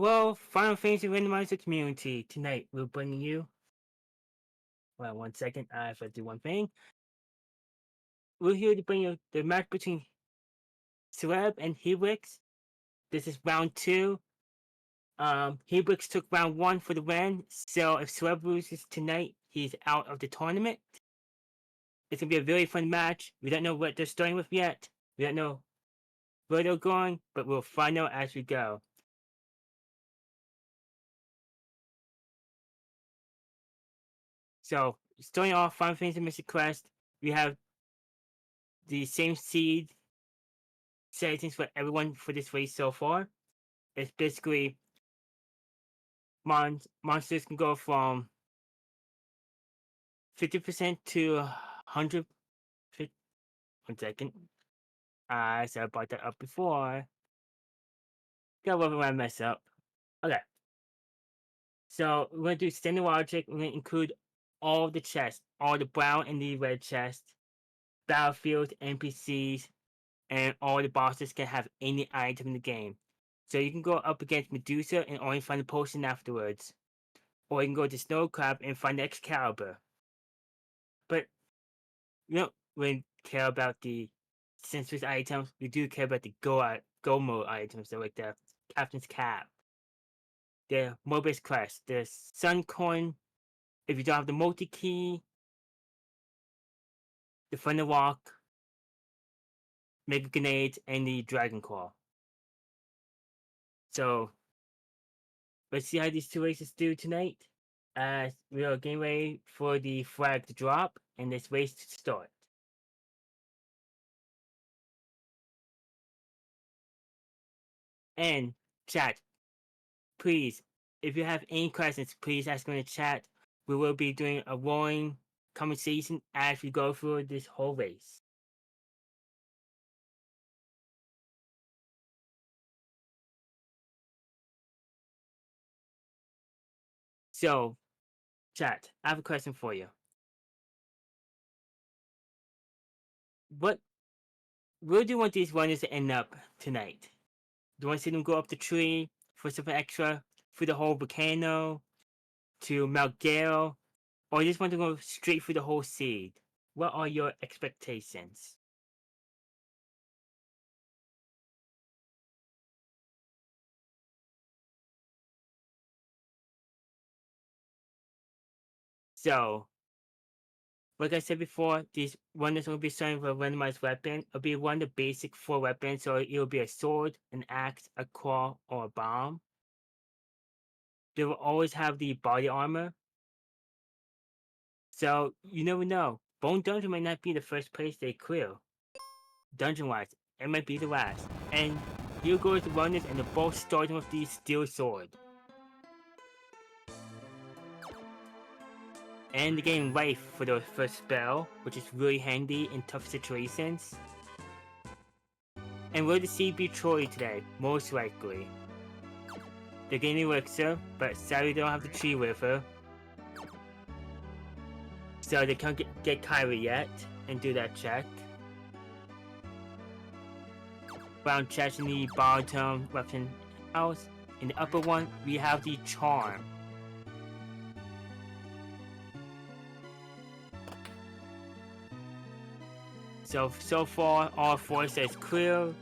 Hello, Final Fantasy Randomizer community. Tonight we're bringing you. Well, 1 second. I have to do one thing. We're here to bring you the match between SGLive and Hebinx. This is round 2. Hebinx took round 1 for the win. So if SGLive loses tonight, he's out of the tournament. It's gonna be a very fun match. We don't know what they're starting with yet. We don't know where they're going, but we'll find out as we go. So starting off, Final Fantasy Mystic Quest, we have the same seed settings for everyone for this race so far. It's basically monsters can go from 50% to 100. 1 second. I said I brought that up before. Got one when I mess up. Okay. So we're gonna do standard logic. We're gonna include all the chests, all the brown and the red chests, battlefield, NPCs, and all the bosses can have any item in the game. So you can go up against Medusa and only find the potion afterwards. Or you can go to Snow Crab and find the Excalibur. But we don't really care about the sensory items. We do care about the go mode items, so like the Captain's Cap, the Mobius Crest, the Sun Coin. If you don't have the multi key, the Thunder Walk, Mega Grenade, and the Dragon Claw. So let's see how these two races do tonight. As we are getting ready for the flag to drop and this race to start. And chat, please, if you have any questions, please ask them in the chat. We will be doing a rolling conversation as we go through this whole race. So, chat, I have a question for you. Where do you want these runners to end up tonight? Do you want to see them go up the tree for something extra, through the whole volcano, to Mount Gale, or you just want to go straight through the whole seed? What are your expectations? So, like I said before, these runners will be starting with a randomized weapon. It'll be one of the basic 4 weapons, so it'll be a sword, an axe, a claw, or a bomb. They will always have the body armor. So, you never know. Bone Dungeon might not be the first place they clear. Dungeon-wise, it might be the last. And here goes the runners, and they're both starting with the steel sword. And they're getting life for their first spell, which is really handy in tough situations. And will the seed be Troy today? Most likely. They're getting elixir, but sadly they don't have the tree with her. So they can't get Kyrie yet and do that check. Round chest in the bottom weapon house. In the upper one, we have the charm. So far, all 4 says clear.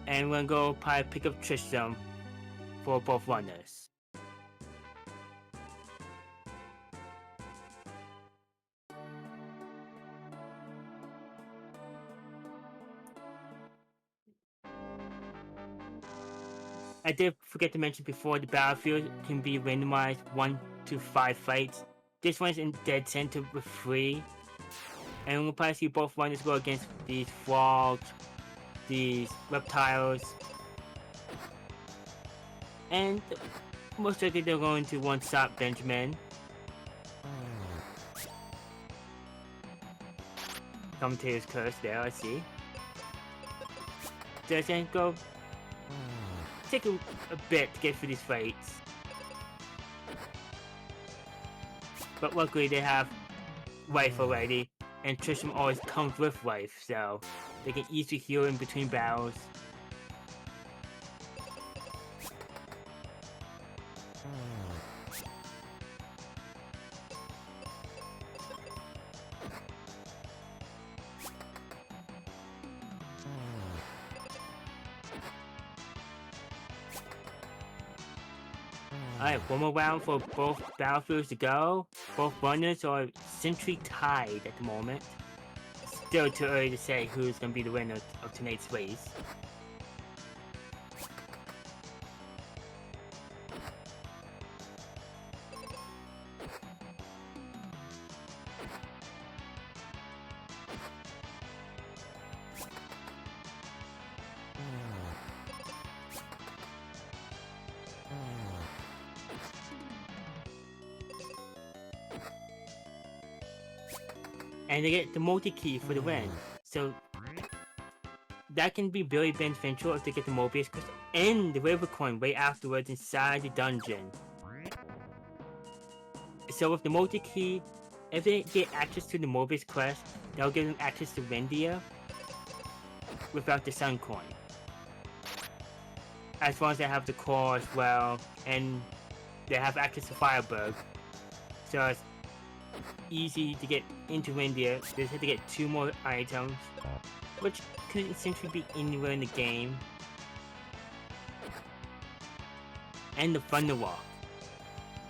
And we're gonna go probably pick up Tristram for both runners. I did forget to mention before, the battlefield can be randomized 1 to 5 fights. This one's in dead center with 3. And we'll probably see both runners go against these frogs, these reptiles. And most likely they're going to one-shot Benjamin. Commentator's curse there, I see. Doesn't go take a bit to get through these fights. But luckily they have life already, and Tristram always comes with life, so they can easily heal in between battles. Alright, one more round for both battlefields to go. Both runners are century tied at the moment. Still too early to say who's going to be the winner of tonight's race. And they get the multi-key for the win. So that can be very beneficial if they get the Mobius Crystal and the River Coin right afterwards inside the dungeon. So with the multi-key, if they get access to the Mobius quest, they'll give them access to Rendia without the Sun Coin. As long as they have the core as well, and they have access to Firebug. So it's easy to get into Rendia. They just have to get 2 more items, which could essentially be anywhere in the game. And the Thunder Walk.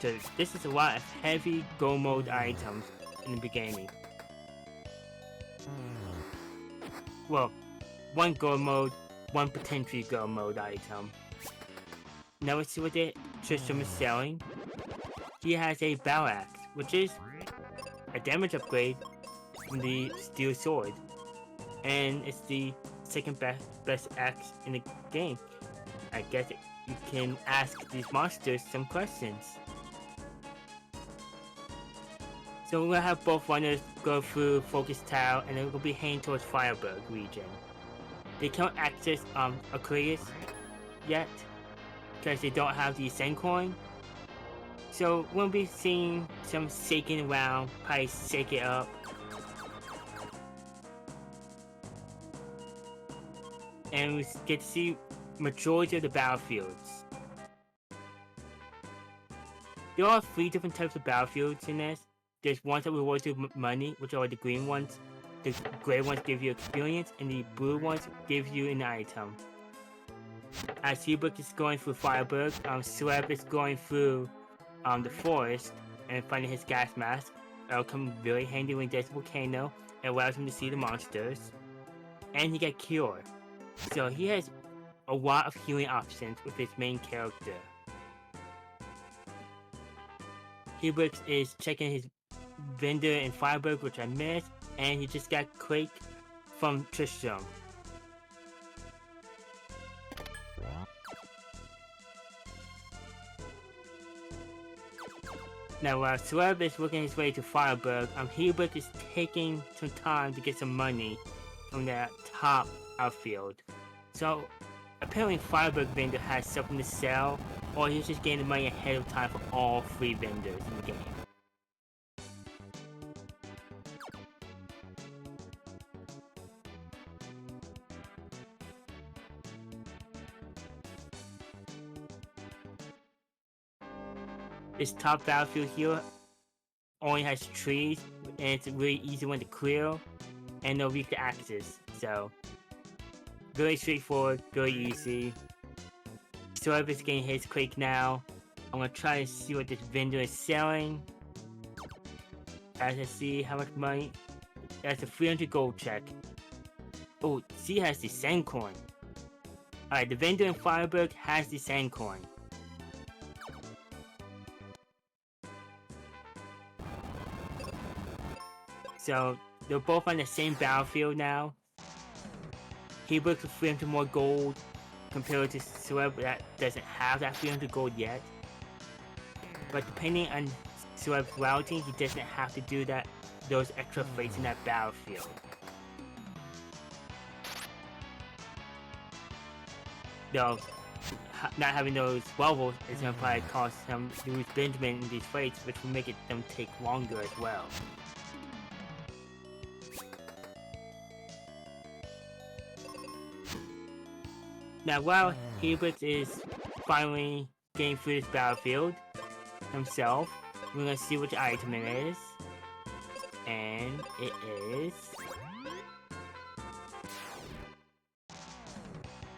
So this is a lot of heavy go mode items in the beginning. Well, 1 go mode, 1 potentially go mode item. Now let's see what Tristram is selling. He has a Battle Axe, which is a damage upgrade from the Steel Sword. And it's the second best axe in the game. I guess you can ask these monsters some questions. So we're gonna have both runners go through Focus Tile, and then we'll be heading towards Firebug region. They can't access Aquarius yet, because they don't have the Ascend coin. So we'll be seeing some shaking around, probably shake it up. And we get to see majority of the battlefields. There are 3 different types of battlefields in this. There's ones that reward you money, which are the green ones. The gray ones give you experience, and the blue ones give you an item. As Hebinx is going through Firebug, SGLive is going through the forest and finding his gas mask. That'll come really handy when there's a volcano. It allows him to see the monsters. And he got Cure. So he has a lot of healing options with his main character. Hebinx is checking his vendor in Firebug, which I missed, and he just got Quake from Tristram. Now while SGLive is working his way to Firebug, Hebinx is taking some time to get some money from that top outfield. So apparently Firebug vendor has something to sell, or he's just getting the money ahead of time for all 3 vendors in the game. This top battlefield here only has trees, and it's a really easy one to clear, and no weak to access, so very straightforward, very easy. SGLive is getting his Quake now. I'm gonna try to see what this vendor is selling. As I see how much money. That's a 300 gold check. Oh, she has the Sand Coin. Alright, the vendor in Firebug has the Sand Coin. So they're both on the same battlefield now. Hebinx with 300 more gold compared to SGLive that doesn't have that 300 gold yet. But depending on SGLive's routing, he doesn't have to do those extra fights in that battlefield. Though, not having those levels is going to probably cost him to lose Benjamin in these fights, which will make them take longer as well. Now while Hebinx is finally getting through this battlefield himself, we're gonna see which item it is. And it is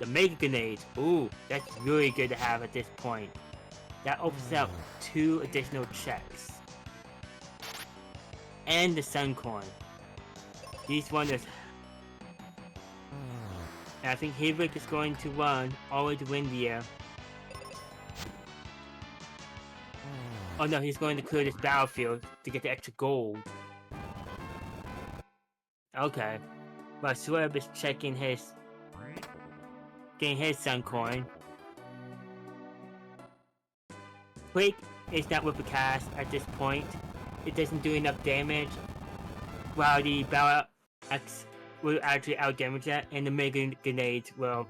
the Mega Grenade. Ooh, that's really good to have at this point. That opens up 2 additional checks. And the Sun Coin. These ones are... And I think Hebinx is going to run all the way to Windia. Oh no, he's going to clear this battlefield to get the extra gold. Okay. While SGLive is checking his... getting his Sun Coin. Quake is not with the cast at this point. It doesn't do enough damage. While the Battle X will actually outdamage that, and the Mega Grenades will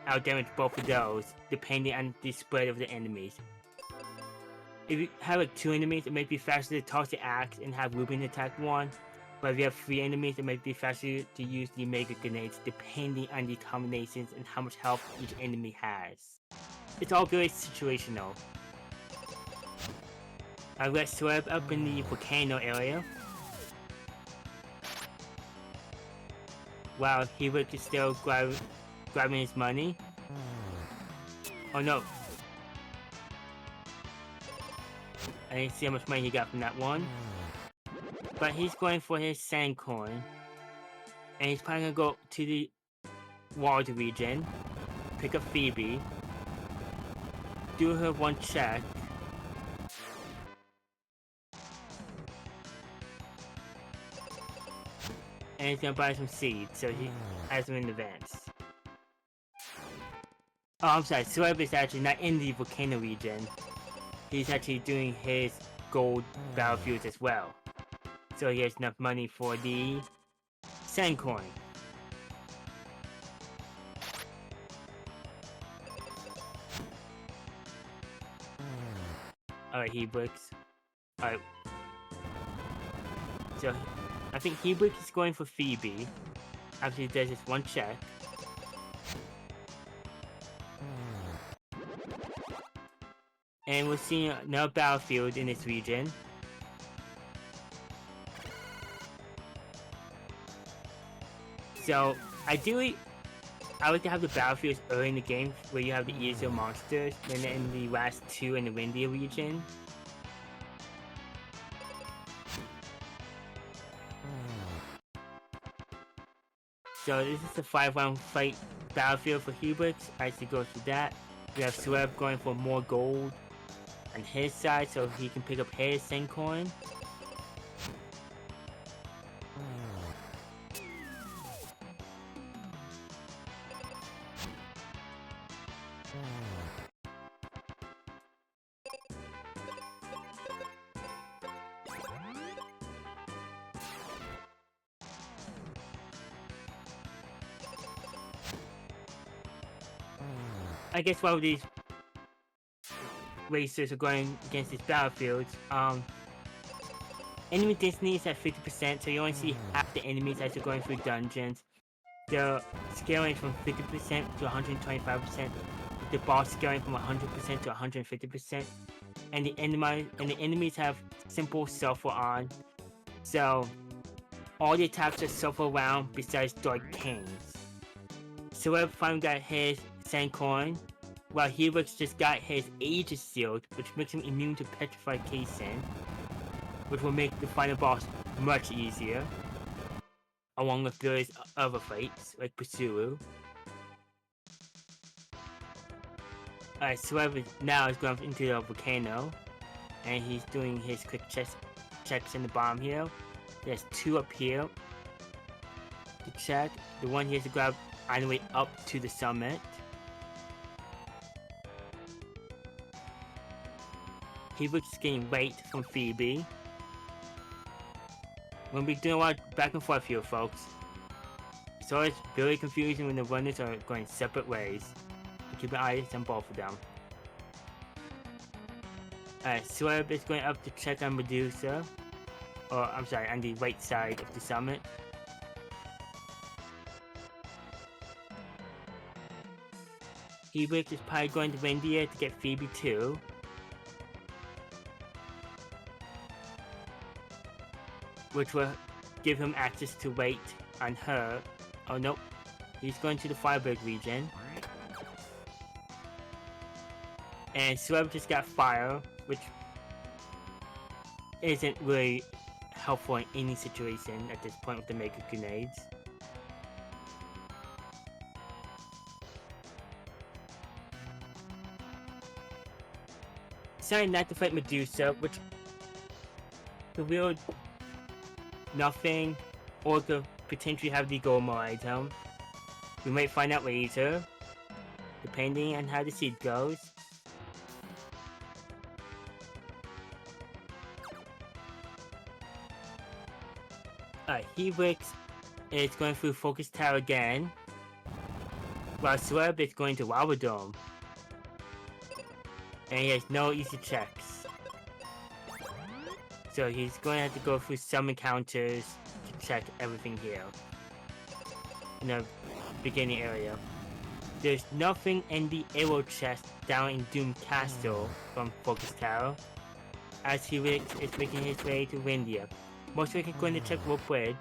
outdamage both of those, depending on the spread of the enemies. If you have like 2 enemies, it might be faster to toss the axe and have Ruben attack one. But if you have 3 enemies, it might be faster to use the Mega Grenades, depending on the combinations and how much health each enemy has. It's all very situational. I've got SGLive up in the volcano area. Wow, Hebinx is still grabbing his money. Oh no. I didn't see how much money he got from that one. But he's going for his Sand Coin. And he's probably gonna go to the water region. Pick up Phoebe. Do her 1 check. And he's gonna buy some seeds, so he has them in advance. Oh, I'm sorry, SGLive is actually not in the volcano region. He's actually doing his gold battlefields as well. So he has enough money for the Sand Coin. Alright, Hebinx. Alright. So, I think Hebinx is going for Phoebe. After he does this 1 check. And we're seeing another battlefield in this region. So, ideally, I like to have the battlefields early in the game where you have the easier monsters, and then the last 2 in the windier region. So this is a 5-round fight battlefield for Hebinx. As he goes through that, we have SGLive going for more gold on his side so he can pick up his Sand Coin. I guess while these racers are going against these battlefields, enemy density is at 50%, so you only see half the enemies as you're going through dungeons. The scaling from 50% to 125%, the boss scaling from 100% to 150%, and the enemies have simple sulfur on, so all the attacks are sulfur around besides Dark Canes. SGLive finally got his Sand Coin, while Hebinx just got his Aegis Shield, which makes him immune to Petrified Casing, which will make the final boss much easier, along with various other fights, like Pursuer. Alright, SGLive now is going into the volcano, and he's doing his quick checks in the bottom here. There's 2 up here to check. The one he has to grab on the way up to the summit. Hebinx is getting weight from Phoebe. We're gonna be doing a lot of back and forth here, folks. So it's very confusing when the runners are going separate ways. Keep an eye on both of them. Alright, SGLive is going up to check on Medusa. Or, I'm sorry, on the right side of the summit. Hebinx is probably going to Windia to get Phoebe too. Which will give him access to wait on her. Oh nope, he's going to the Fireberg region. And Celeb just got fire, which isn't really helpful in any situation at this point with the mega grenades. Decided not to fight Medusa, which revealed nothing, or could potentially have the Gomo item. We might find out later, depending on how the seed goes. Hebinx is going through Focus Tower again, while Celeb is going to Lava Dome. And he has no easy checks. So he's going to have to go through some encounters to check everything here. In the beginning area. There's nothing in the arrow chest down in Doom Castle from Focus Tower, as Hebinx is making his way to Windia. Most likely going to check Rope Bridge.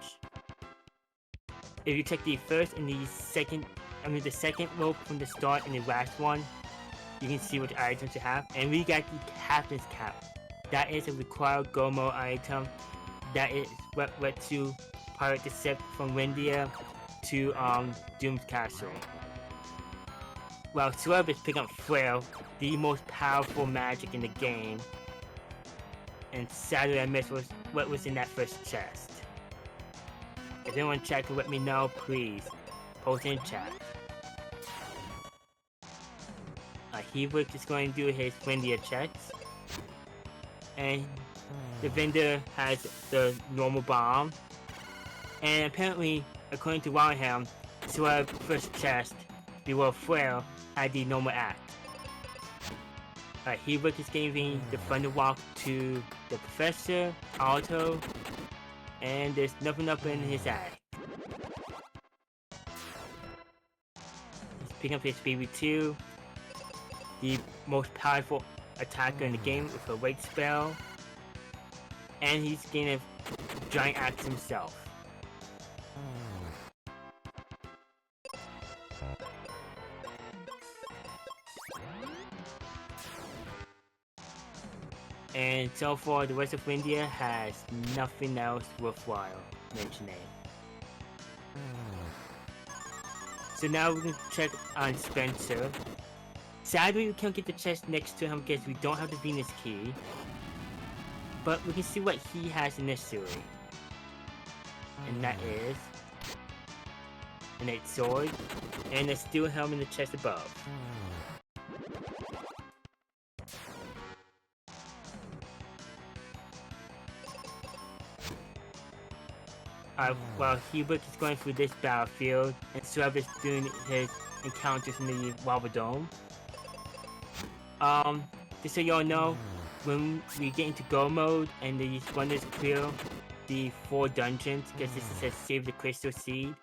If you check the first and the second, the second rope from the start and the last one, you can see which items you have. And we got the Captain's Cap. That is a required Gomo item. That is what lets you pirate the ship from Windia to Doom's Castle. While Celeb is picking up Flail, the most powerful magic in the game. And sadly I missed what was in that first chest. If anyone checked to let me know, please post in chat. Hebinx is going to do his Windia checks. And the vendor has the normal bomb. And apparently, according to Warham, Celeb's first chest below Flail had the normal act. Hebinx is giving the Thunder Walk to the Professor, Alto, and there's nothing up in his eye. He's picking up his BB2, the most powerful attacker in the game with a Wake spell, and he's getting a giant axe himself. And so far, the rest of India has nothing else worthwhile mentioning. So now we can check on Spencer. Sadly, we can't get the chest next to him because we don't have the Venus key. But we can see what he has initially. And that is an 8 sword and a steel helm in the chest above. While Hebinx is going through this battlefield and Celeb is doing his encounters in the Lava Dome. Just so y'all know, when we get into Go mode and the runners clear the 4 dungeons, because this says save the Crystal Seed,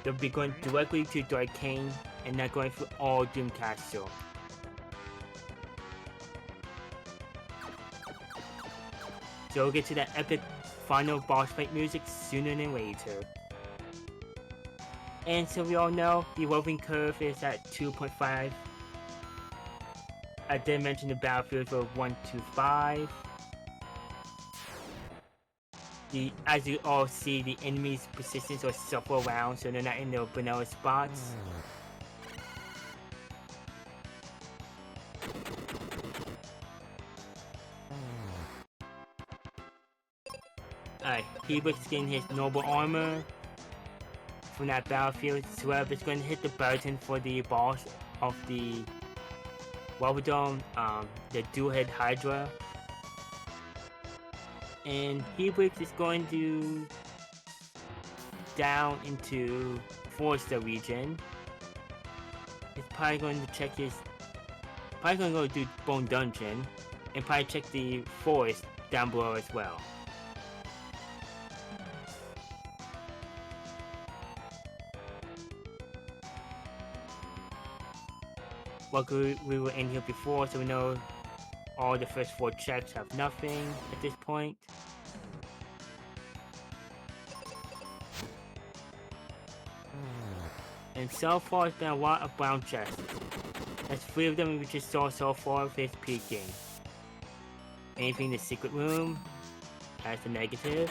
they'll be going directly to Darkane and not going through all Doom Castle. So we'll get to that epic final boss fight music sooner than later. And so we all know the roving curve is at 2.5. I did mention the battlefields were 1 to 5. As you all see, the enemy's persistence will shuffle around, so they're not in their vanilla spots. Hebinx getting his noble armor from that battlefield. Celeb is going to hit the button for the boss of the Lava Dome, the dual-head Hydra. And Hebinx is going to down into Forester region. He's probably going to check his... Probably going to go do Bone Dungeon. And probably check the forest down below as well. Luckily, we were in here before, so we know all the first 4 checks have nothing at this point. And so far, it's been a lot of brown chests. That's 3 of them we just saw so far with his peeking. Anything in the secret room? That's a negative.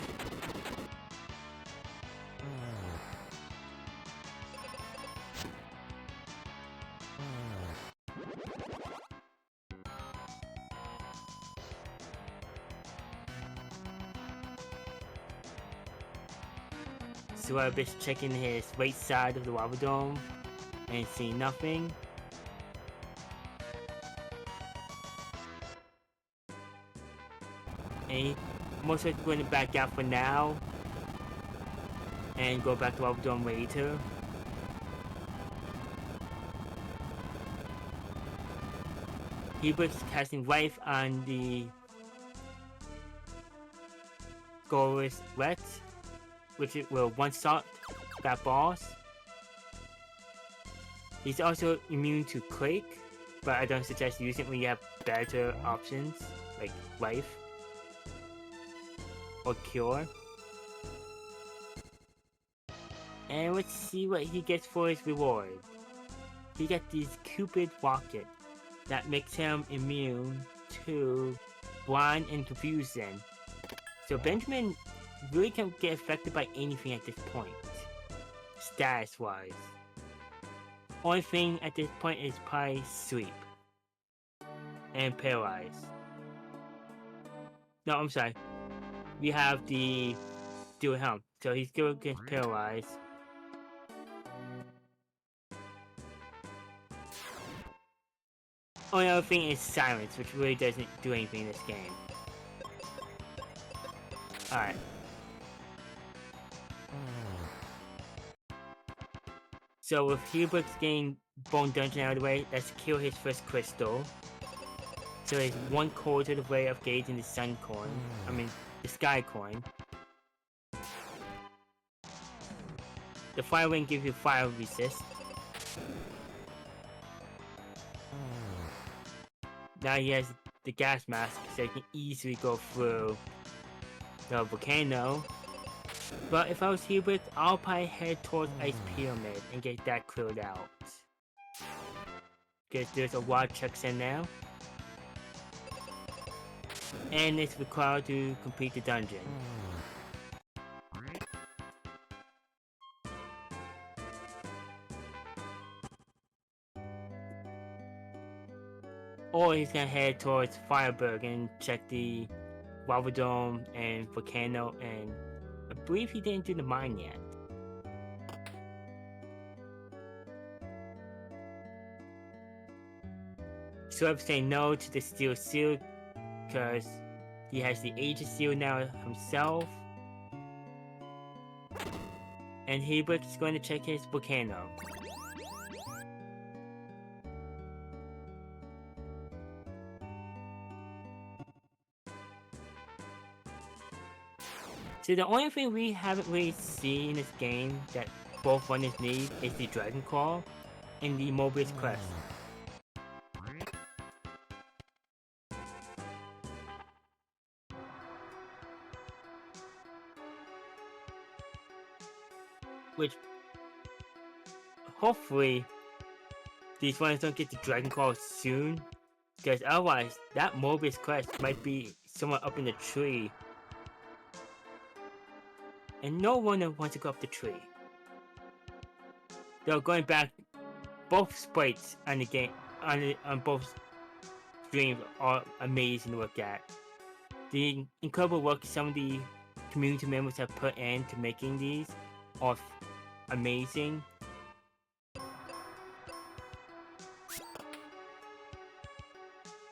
SGLive is checking his right side of the lava dome and seeing nothing. And he most likely going to back out for now and go back to lava dome later. Hebinx casting life on the Goris Ret, which it will one-shot that boss. He's also immune to Quake, but I don't suggest using it when you have better options, like life or cure. And let's see what he gets for his reward. He gets this Cupid Rocket that makes him immune to blind and confusion. So Benjamin really can't get affected by anything at this point, status-wise. Only thing at this point is probably sleep and paralyze. No, I'm sorry. We have the dual helm, so he's still against paralyze. Only other thing is silence, which really doesn't do anything in this game. Alright. So with Hebinx getting Bone Dungeon out of the way, let's kill his first crystal. So he's 1/4 of the way of gauging the sun coin. I mean, the sky coin. The fire ring gives you fire resist. Now he has the gas mask, so he can easily go through the volcano. But if I was Hebinx, I'll probably head towards Ice Pyramid and get that cleared out. Because there's a lot of checks in now. And it's required to complete the dungeon. Or he's gonna head towards Fireberg and check the lava dome and volcano, and I believe he didn't do the mine yet. So I'm saying no to the steel seal because he has the Age of Steel now himself. And Hebinx is going to check his volcano. So the only thing we haven't really seen in this game that both runners need is the Dragon Claw and the Mobius Crest. Which, hopefully, these runners don't get the Dragon Claw soon, because otherwise, that Mobius Crest might be somewhere up in the tree. And no runner wants to go up the tree. Though going back, both sprites on the game, on both streams are amazing to look at. The incredible work some of the community members have put into making these are amazing.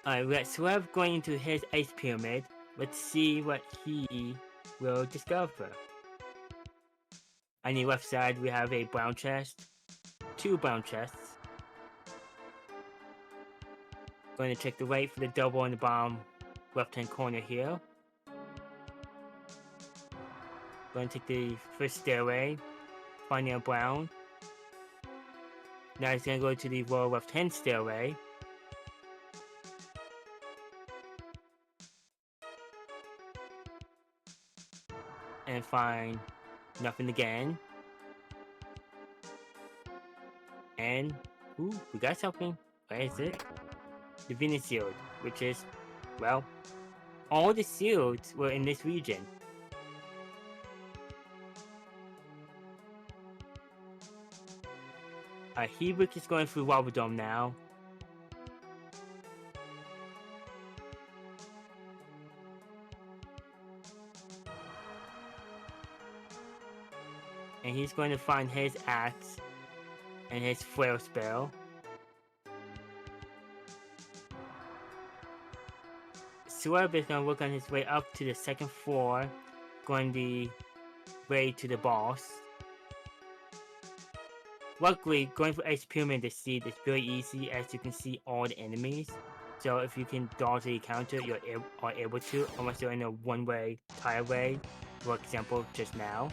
Alright, so we're going into his ice pyramid. Let's see what he will discover. On the left side, we have a brown chest, 2 brown chests. Going to check the right for the double on the bottom left-hand corner here. Going to take the first stairway, finding a brown. Now it's going to go to the lower left-hand stairway. And find nothing again. And, ooh, we got something. Where is it? The Venus Shield, which is, well, all the shields were in this region. Hebinx is going through Lava Dome now. And he's going to find his axe and his flare spell. SGLive is going to work on his way up to the second floor, going the way to the boss. Luckily, going for Ice Pyramid this seed is very easy, as you can see all the enemies. So if you can dodge the counter, you are able to, unless you're in a one-way tire way, for example, just now.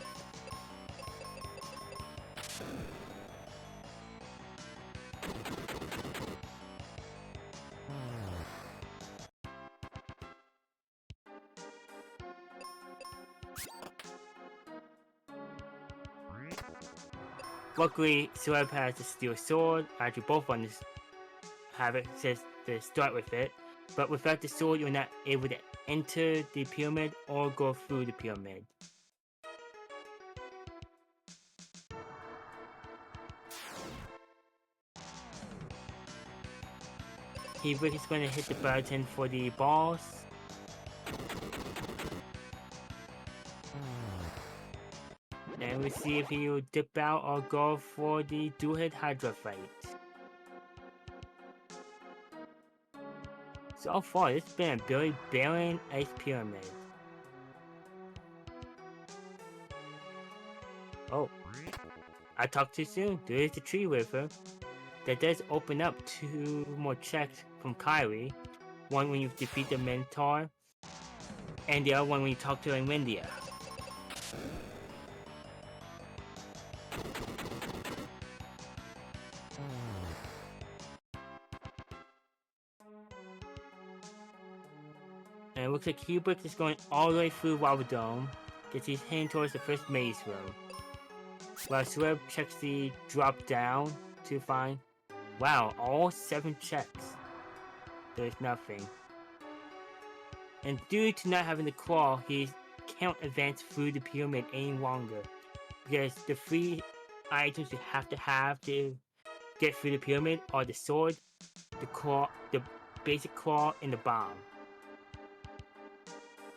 Luckily, SGLive has the steel sword. Actually, both ones have it, says to start with it. But without the sword, you're not able to enter the pyramid or go through the pyramid. Hebinx is going to hit the button for the boss. And we'll see if he'll dip out or go for the dual-hit Hydra fight. So far, it's been a very barren Ice Pyramid. Oh, I talked too soon. There is the tree wafer. That does open up 2 more checks from Kyrie. One when you defeat the Minotaur, and the other one when you talk to Invindia. And it looks like Hebinx is going all the way through Lava Dome, because he's heading towards the first maze room. While SGLive checks the drop down to find, wow, all 7 checks. There's nothing. And due to not having the claw, he can't advance through the pyramid any longer. Because the 3 items you have to get through the pyramid are the sword, the claw, the basic claw, and the bomb.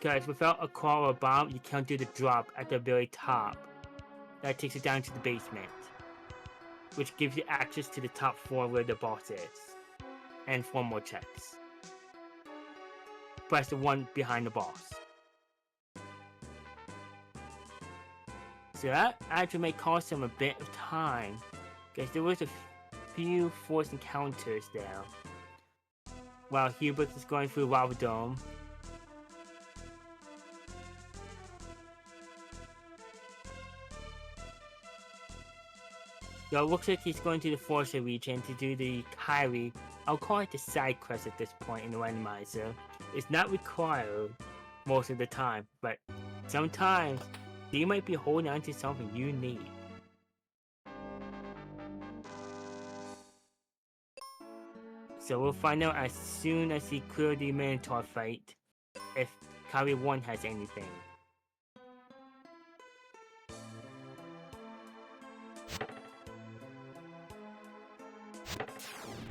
Because without a claw or a bomb, you can't do the drop at the very top. That takes you down to the basement, which gives you access to the top floor where the boss is. And 4 more checks. Plus the one behind the boss. So that actually may cost him a bit of time, because there was a few forced encounters there. While Hebinx is going through Lava Dome. So it looks like he's going to the Forza region to do the Kyrie. I'll call it the side quest at this point in the randomizer. It's not required most of the time, but sometimes you might be holding on to something you need. So we'll find out as soon as he clears the Minotaur fight, if Kyrie 1 has anything.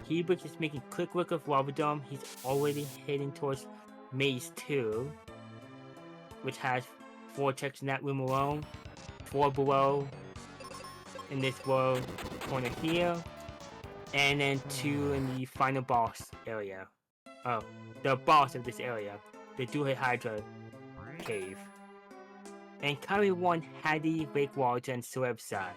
Hebinx is making quick work of Lava Dome. He's already heading towards Maze 2, which has 4 checks in that room alone, 4 below in this world corner here, and then 2 in the final boss area. Oh, the boss of this area, the dual-hit Hydra cave. And Kyrie 1 had the Wake Water on SGLive's side.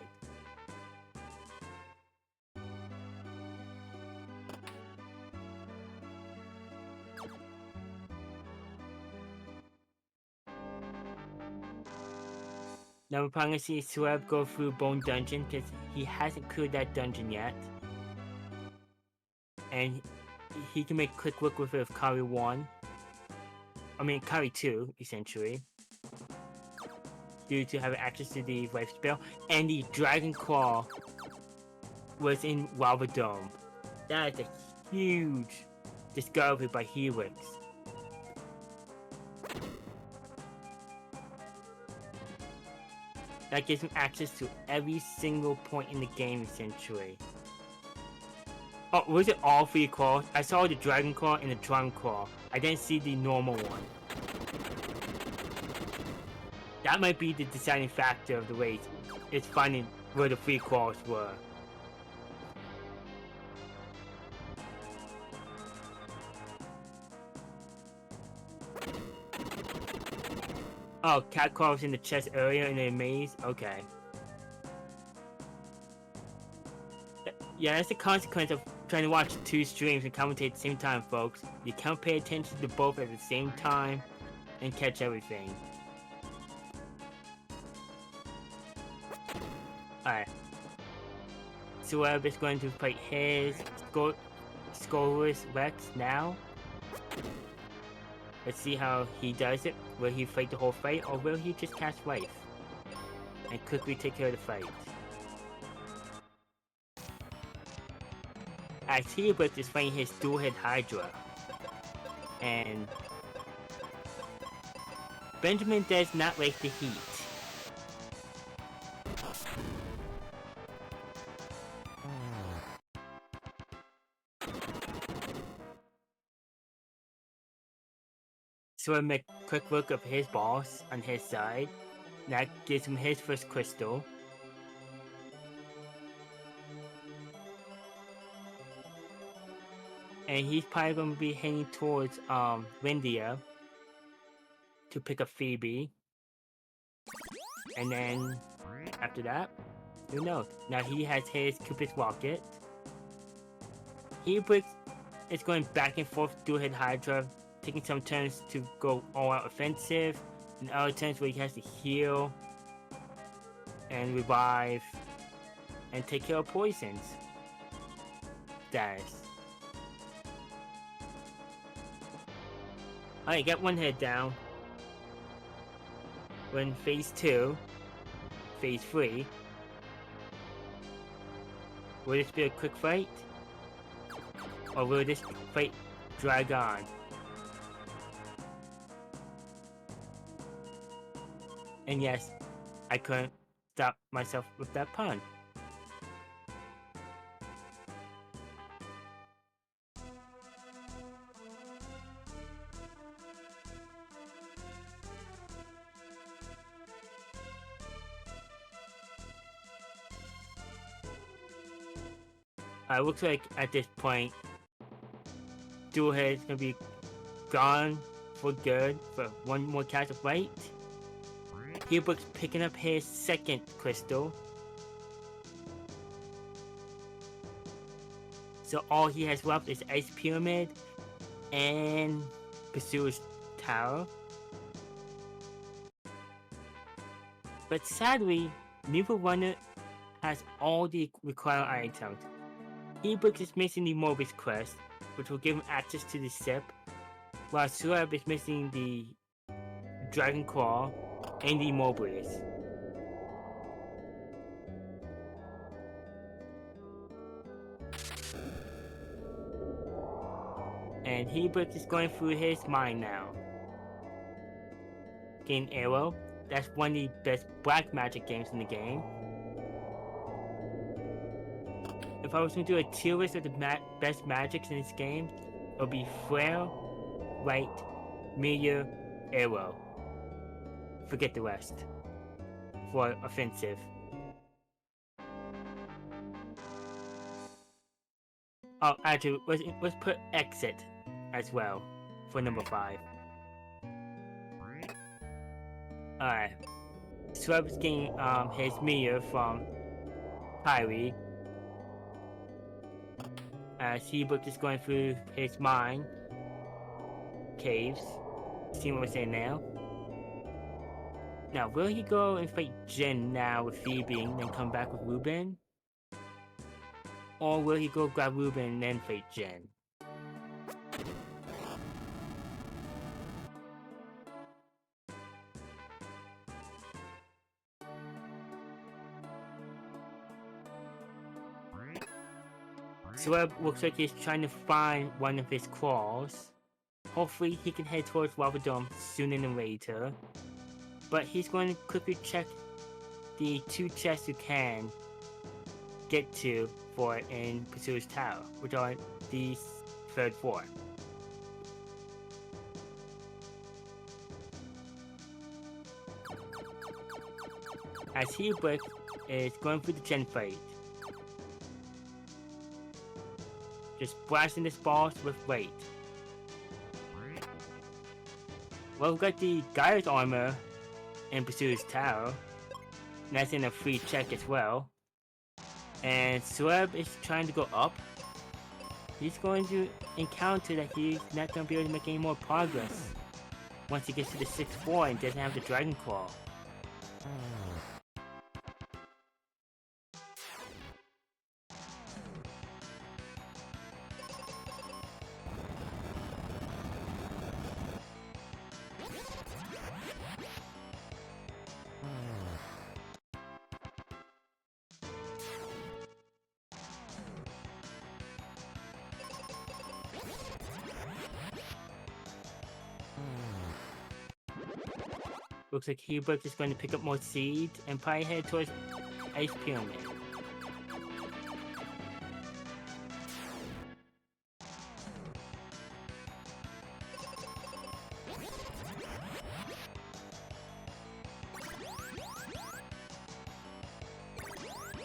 Now we're probably gonna see SGLive go through Bone Dungeon, because he hasn't cleared that dungeon yet. And he can make quick work with it with Kyrie 1. I mean, Kyrie 2, essentially. Due to having access to the life spell. And the Dragon Claw was in Lava Dome. That is a huge discovery by Hebinx. That gives him access to every single point in the game, essentially. Oh, was it all 3 claws? I saw the dragon claw and the drum claw. I didn't see the normal one. That might be the deciding factor of the race. It's finding where the 3 claws were. Oh, cat claw was in the chest earlier in the maze? Okay. Yeah, that's the consequence of trying to watch 2 streams and commentate at the same time, folks. You can't pay attention to both at the same time and catch everything. Alright. SGLive is going to fight his Scoreless Rex now. Let's see how he does it. Will he fight the whole fight, or will he just cast Life and quickly take care of the fight? As Hebinx is fighting his dual-head Hydra. And Benjamin does not like the heat. So I make a quick look of his boss on his side. That gives him his first crystal. And he's probably going to be heading towards Windia to pick up Phoebe. And then after that, who knows? Now he has his Cupid's Rocket. Hebinx is going back and forth dual-head Hydra, taking some turns to go all-out offensive, and other turns where he has to heal and revive and take care of poisons. Status. Alright, got one head down. We're in phase 2. Phase 3. Will this be a quick fight? Or will this fight drag on? And yes, I couldn't stop myself with that pun. Looks like at this point, Dual Head is gonna be gone for good for one more cast of fight. Hebinx picking up his second crystal. So all he has left is Ice Pyramid and Pursuer's Tower. But sadly, neither one has all the required items. Hebinx is missing the Mobius quest, which will give him access to the ship, while SGLive is missing the Dragon Claw and the Mobius. And Hebinx is going through his mind now. Getting Arrow, that's one of the best black magic games in the game. If I was to do a tier list of the best magics in this game, it would be Flare, Light, Meteor, Arrow. Forget the rest. For offensive. Oh, actually, let's put Exit as well for number 5. Alright. SGLive is getting his Meteor from Kyrie. Hebinx is going through his mind caves. See what we're saying now? Now, will he go and fight Jen now with Phoebe and then come back with Ruben? Or will he go grab Ruben and then fight Jen? Swab looks like he's trying to find one of his claws. Hopefully he can head towards Lava Dome sooner than later. But he's going to quickly check the 2 chests you can get to for it in Pursuer's Tower, which are the 3rd floor. As Hebinx is going through the gen fight, just blasting this boss with weight. Well, we've got the Guy's armor in Pursuer's Tower, and that's in a free check as well. And Swab is trying to go up. He's going to encounter that he's not going to be able to make any more progress once he gets to the 6th floor and doesn't have the Dragon Claw. Looks like Hebinx is going to pick up more seeds and probably head towards Ice Pyramid.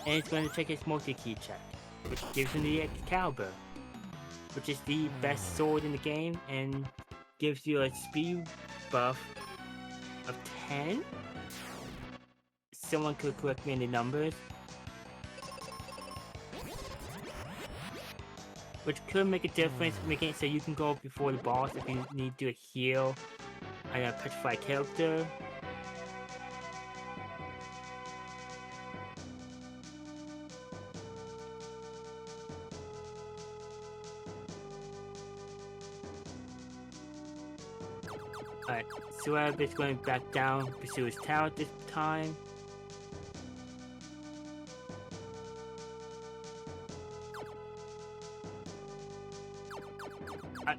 And he's going to check his multi-key check, which gives him the Excalibur, which is the best sword in the game and gives you a speed buff of 10? Someone could correct me in the numbers. Which could make a difference, making it so you can go before the boss if you need to do a heal on a petrified character. Alright, Swab is going back down Pursuer's Tower this time.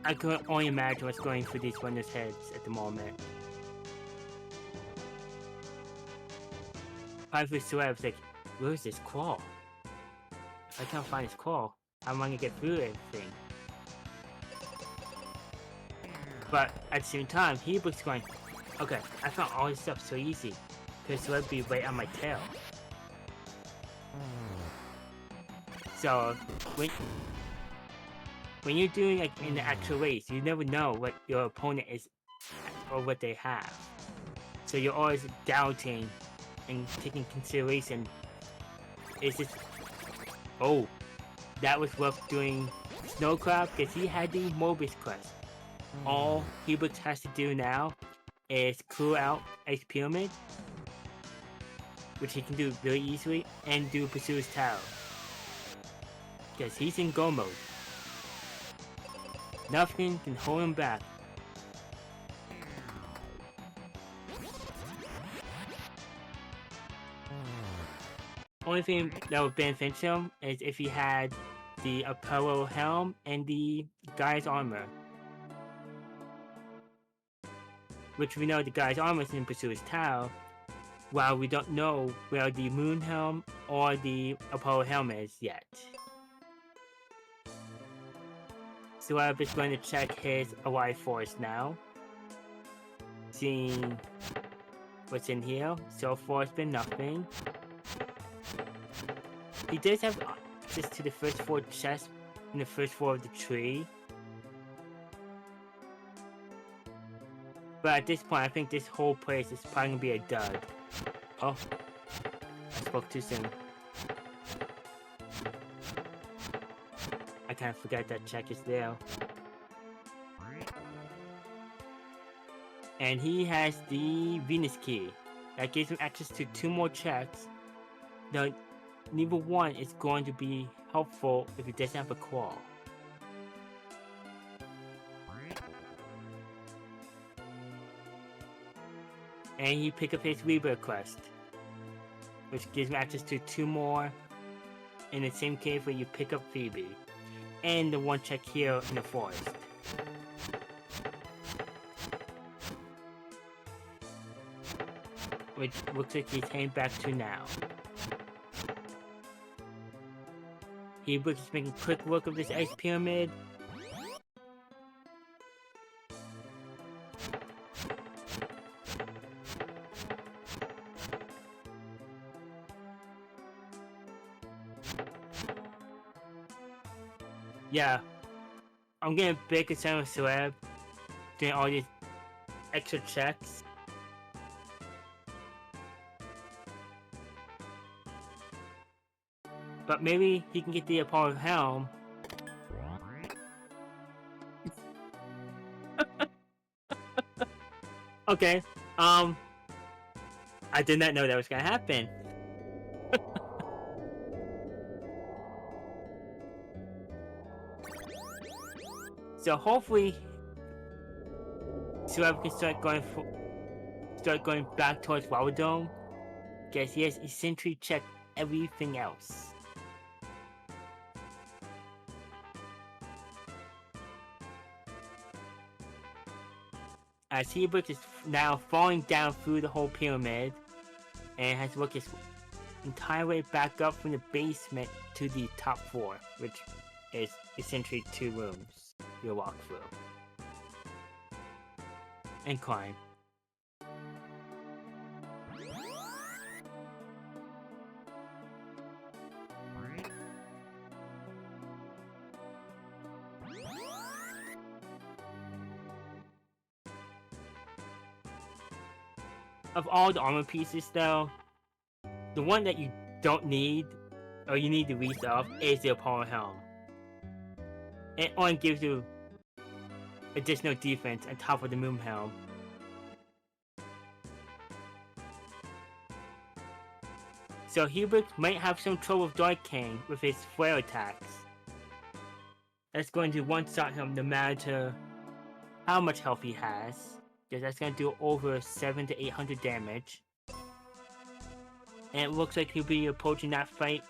I can only imagine what's going through these runners' heads at the moment. Probably Swab's like, where's this claw? If I can't find his claw, how am I gonna get through everything? But at the same time, Hebinx going, okay, I found all this stuff so easy, because Swab be right on my tail. So, when you're doing like in the actual race, you never know what your opponent is or what they have. So you're always doubting and taking consideration. Is this... Oh, that was worth doing Snowcrab because he had the Mobius quest. All Hebinx has to do now is clear out Ice Pyramid, which he can do very easily, and do Pursuer's Tower. Because he's in go mode. Nothing can hold him back. Only thing that would benefit him is if he had the Apollo helm and the Guy's armor. Which we know the Guy's armor is in Pursuer's Tower, while we don't know where the Moon helm or the Apollo helm is yet. So I'm just going to check his Alive Force now. Seeing what's in here. So far it's been nothing. He does have access to the first 4 chests in the first floor of the tree. But at this point, I think this whole place is probably going to be a dud. Oh, I spoke too soon. I kind of forgot that check is there. And he has the Venus key. That gives him access to 2 more checks. Now, neither one is going to be helpful if he doesn't have a claw. And you pick up his Rebirth quest, which gives him access to 2 more in the same cave where you pick up Phoebe. and the one check here in the forest. Which looks like he's heading back to now. Hebinx is making quick work of this ice pyramid. Yeah, I'm getting a big concern with SGLive doing all these extra checks. But maybe he can get the Apollo helm. Okay, I did not know that was gonna happen. So hopefully, SGLive can start going back towards Dome, because he has essentially checked everything else. As Hebinx is now falling down through the whole pyramid, and has worked his entire way back up from the basement to the top floor, which is essentially 2 rooms you'll walk through. And climb. Of all the armor pieces though, the one that you don't need, or you need to resolve, is the Apollo helm. It only gives you additional defense on top of the moon helm. So Hebinx might have some trouble with Dark King with his flare attacks. That's going to one-shot him no matter how much health he has, because that's going to do over 700 to 800 damage. And it looks like he'll be approaching that fight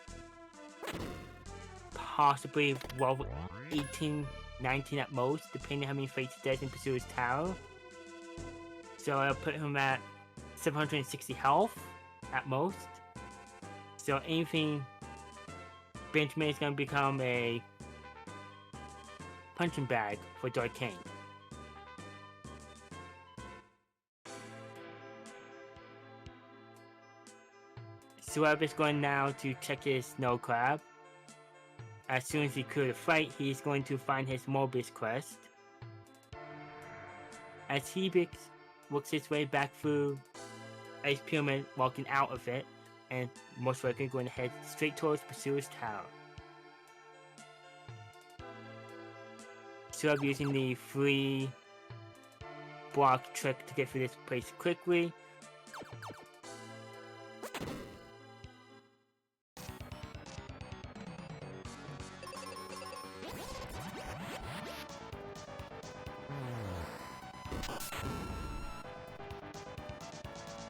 possibly level 18, 19 at most, depending on how many fights he does in Pursuer's Tower. So I'll put him at 760 health at most. So anything Benjamin is going to become a punching bag for Dark King. SGLive is going now to check his snow crab. As soon as he clears the fight, he's going to find his Mobius quest. As Hebinx works his way back through Ice Pyramid, walking out of it, and most likely going to head straight towards Pursuer's Tower. SGLive using the free block trick to get through this place quickly.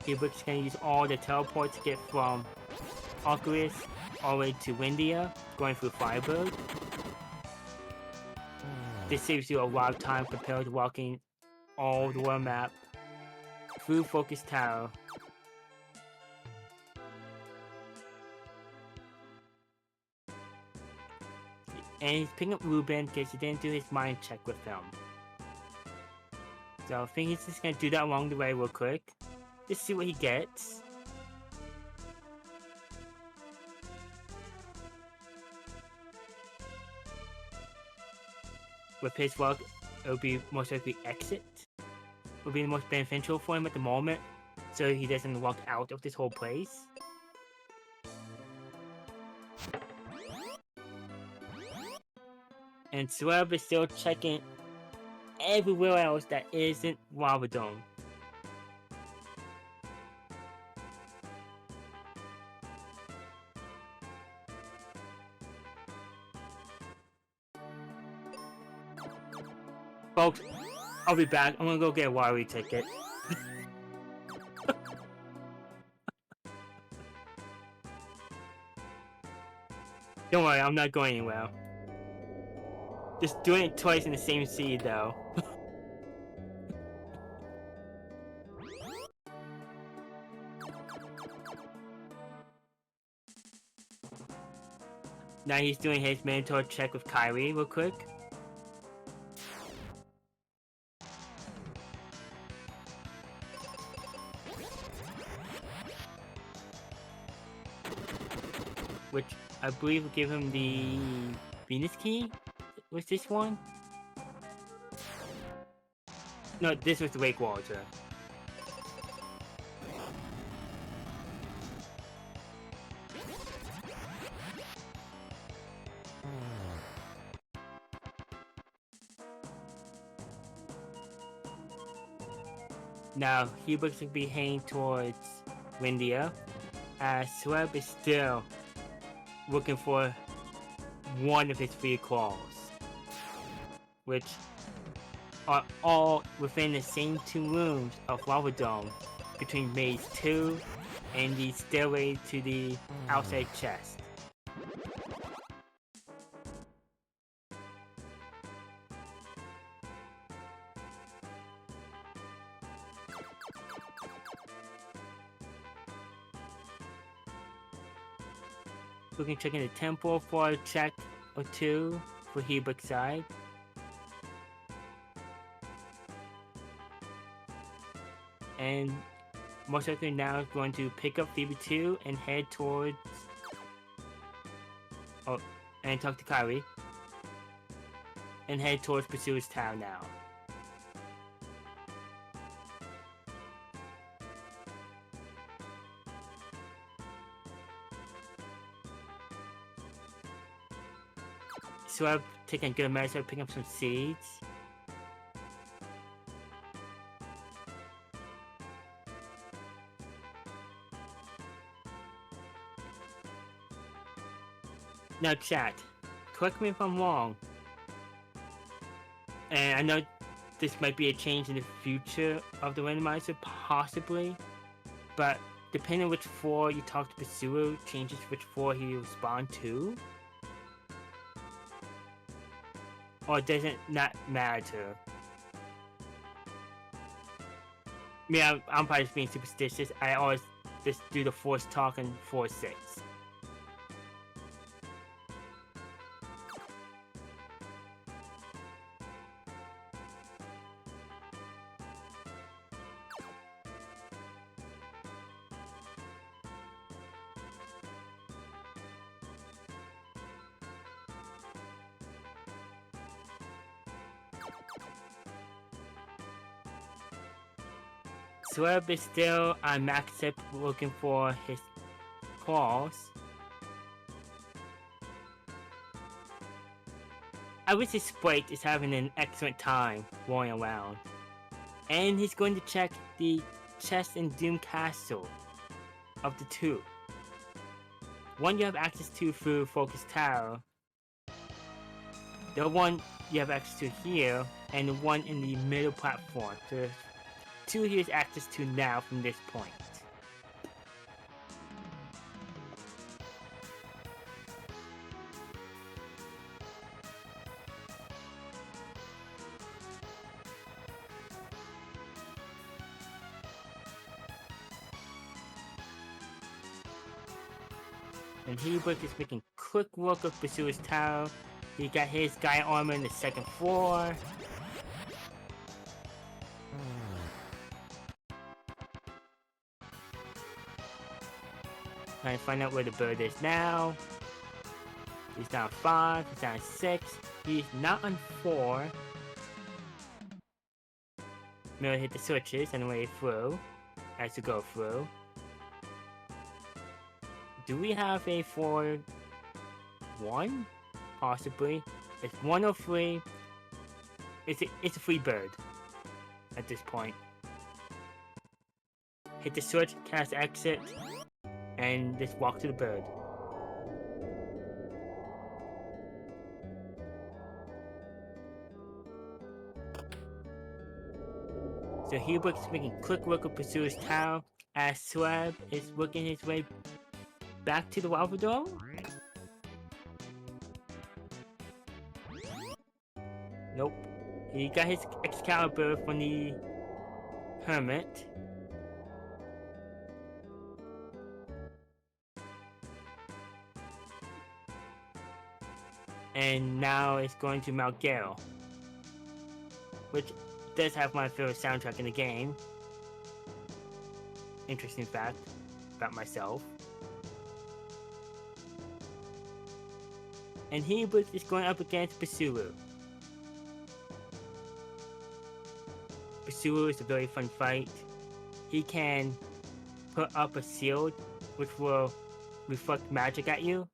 Hebinx can use all the teleports to get from Oculus all the way to Windia, going through Firebird. This saves you a lot of time compared to walking all the world map through Focus Tower. And he's picking up Ruben because he didn't do his mind check with him. So I think he's just gonna do that along the way real quick. Just see what he gets. With his luck, it'll be most likely exit. Will be the most beneficial for him at the moment, so he doesn't walk out of this whole place. And SGLive is still checking everywhere else that isn't Lava Dome. Folks, I'll be back. I'm gonna go get a Wari ticket. Don't worry, I'm not going anywhere. Just doing it twice in the same seed, though. Now he's doing his mandatory check with Kyrie real quick. Which I believe will give him the Venus key? Was this one? No, this was the Wake Walter. Now, Hebinx will be heading towards Windia, as SGLive is still looking for one of his 3 claws, which are all within the same 2 rooms of Lava Dome between Maze 2 and the stairway to the outside chest. Looking checking the temple for a check or 2 for Hebinx side. And most likely now is going to pick up Phoebe 2 and head towards... Oh, and talk to Kyrie. And head towards Pursuer's Town now. So I'm taking good measure, picking up some seeds. Now chat, correct me if I'm wrong. And I know this might be a change in the future of the randomizer, possibly. But depending on which floor you talk to Pursuer, changes which floor he will respond to. Or does it not matter? Yeah, I'm probably just being superstitious. I always just do the force talk and 4-6. SGLive is still on max up looking for his claws. I wish his sprite is having an excellent time rolling around. And he's going to check the chest in Doom Castle of the 2. One you have access to through Focus Tower. The one you have access to here, and the one in the middle platform. So 2 he has access to now from this point. And Hebinx is making quick work of Pursuer's Tower. He got his guy armor in the 2nd floor. Trying to find out where the bird is now. He's down 5, he's down 6, he's not on 4. Miller hit the switches on the way through, as to go through. Do we have a 4-1? Possibly. It's 103. It's a free bird at this point. Hit the switch, cast exit, and just walk to the bird. So Hebinx is making quick work of Pursuer's Tower as SGLive is working his way back to the Lava Dome. Nope. He got his Excalibur from the Hermit. And now it's going to Mount Gale, which does have my favorite soundtrack in the game. Interesting fact about myself. And Hebinx is going up against Basulu. Basulu is a very fun fight. He can put up a shield which will reflect magic at you.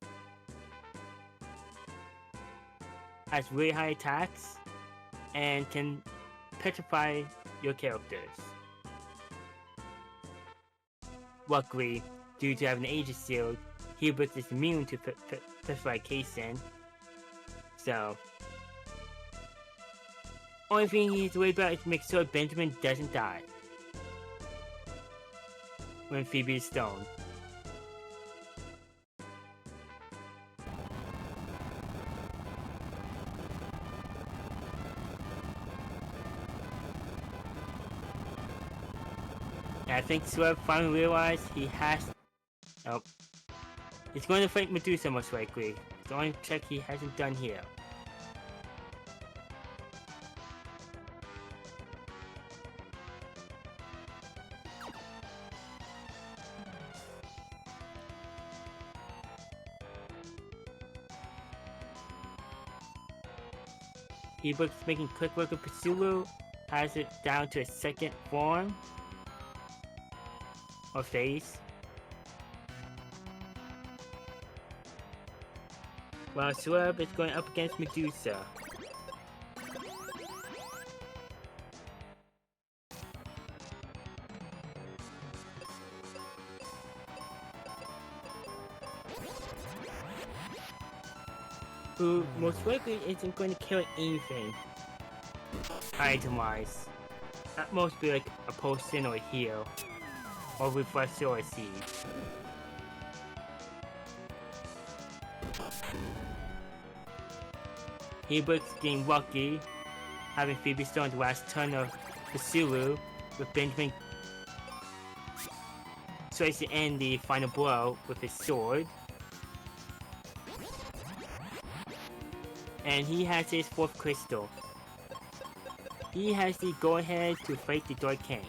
Has really high attacks and can petrify your characters. Luckily, due to having an Aegis shield, Hebinx is immune to petrification. So, only thing he needs to worry about is to make sure Benjamin doesn't die when Phoebe is stoned. And I think Swerve finally realized he has... Nope. He's going to fight Medusa most likely. It's the only check he hasn't done here. Hebinx making quick work of Basulu, has it down to a second form or phase. While Swerve is going up against Medusa. Who most likely isn't going to kill anything item-wise. At most be like a potion or a heal, or refresher or a seed. Hebinx getting lucky, having Phoebe stone the last turn of Basulu, with Benjamin tries to end the final blow with his sword. And he has his fourth crystal. He has the go-ahead to fight the Dark King.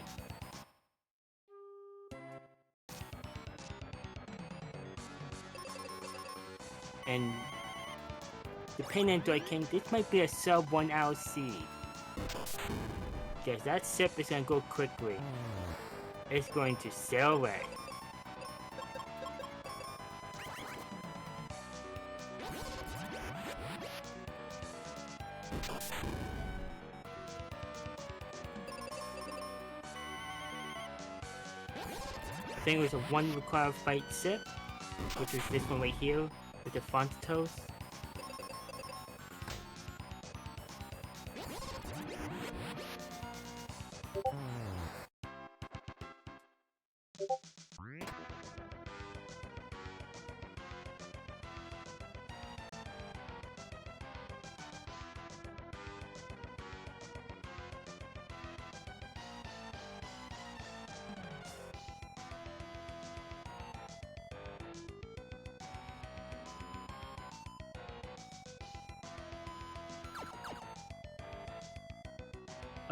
And depending on Dark King, this might be a sub 1 hour seed. Because that sip is going to go quickly. It's going to sail away. I think it was a 1 required fight sip, which is this one right here with the Fontos.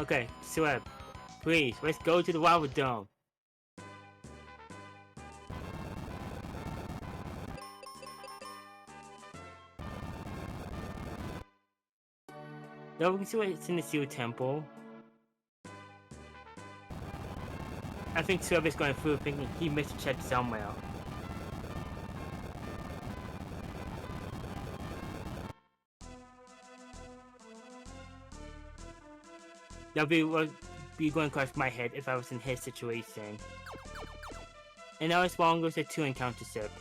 Okay, Swerve, please, let's go to the Lava Dome. Now we can see what's in the Seal Temple. I think Swerve is going through thinking he missed a check somewhere. That would be going across my head if I was in his situation. And now it's long as a 2 encounter sip.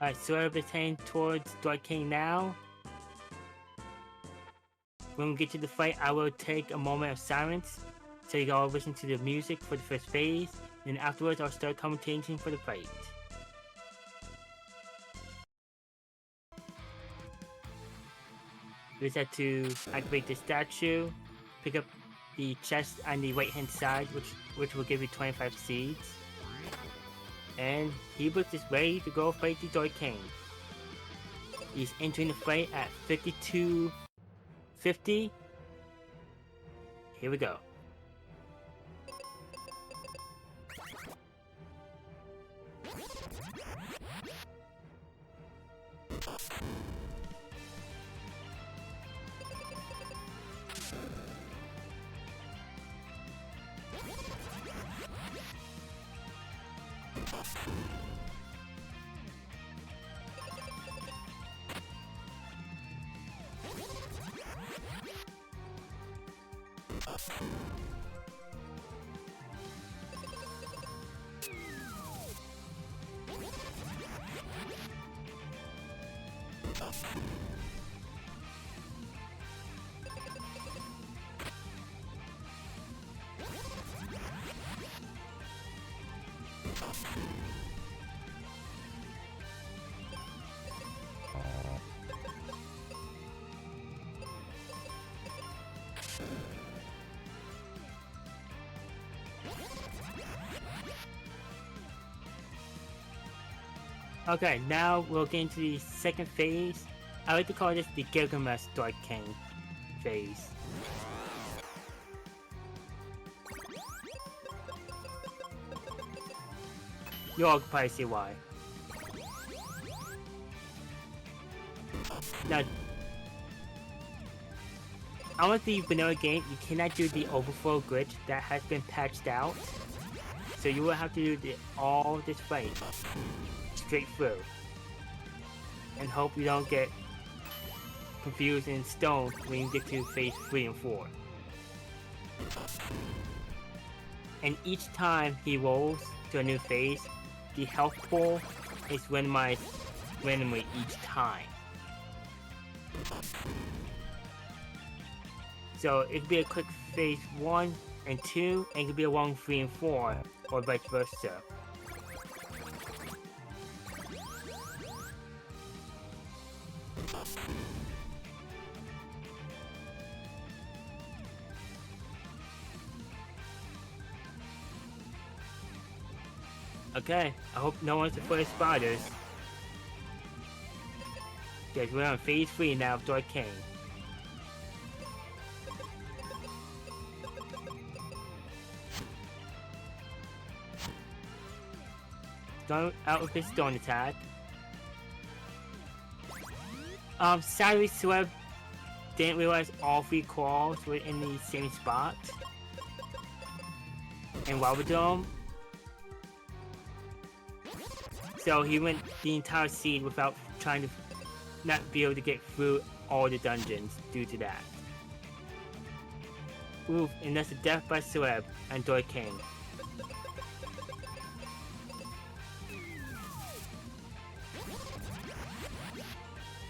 Alright, so we're heading towards Dark King now. When we get to the fight, I will take a moment of silence so you can all listen to the music for the first phase. Then afterwards, I'll start commentating for the fight. We just have to activate the statue, pick up the chest on the right hand side, which will give you 25 seeds. And Hebinx is ready to go fight the Dark King. He's entering the fight at 5250. Here we go. Okay, now we'll get into the second phase. I like to call this the Gilgamesh Dark King phase. You all can probably see why. Now, on the vanilla game, you cannot do the overflow glitch that has been patched out. So you will have to do all this fight straight through. And hope you don't get confused and stoned when you get to phase 3 and 4. And each time he rolls to a new phase, the health pool is randomized randomly each time. So it could be a quick phase 1 and 2, and it could be a long 3 and 4, or vice versa. Okay, I hope no one's afraid of spiders. Guys, we're on phase 3 now of Dark King. Start out with his stone attack. Sadly, SGLive didn't realize all 3 claws were in the same spot. And Wabadome. So he went the entire seed without trying to not be able to get through all the dungeons due to that. Oof, and that's a death by SGLive and Dark King.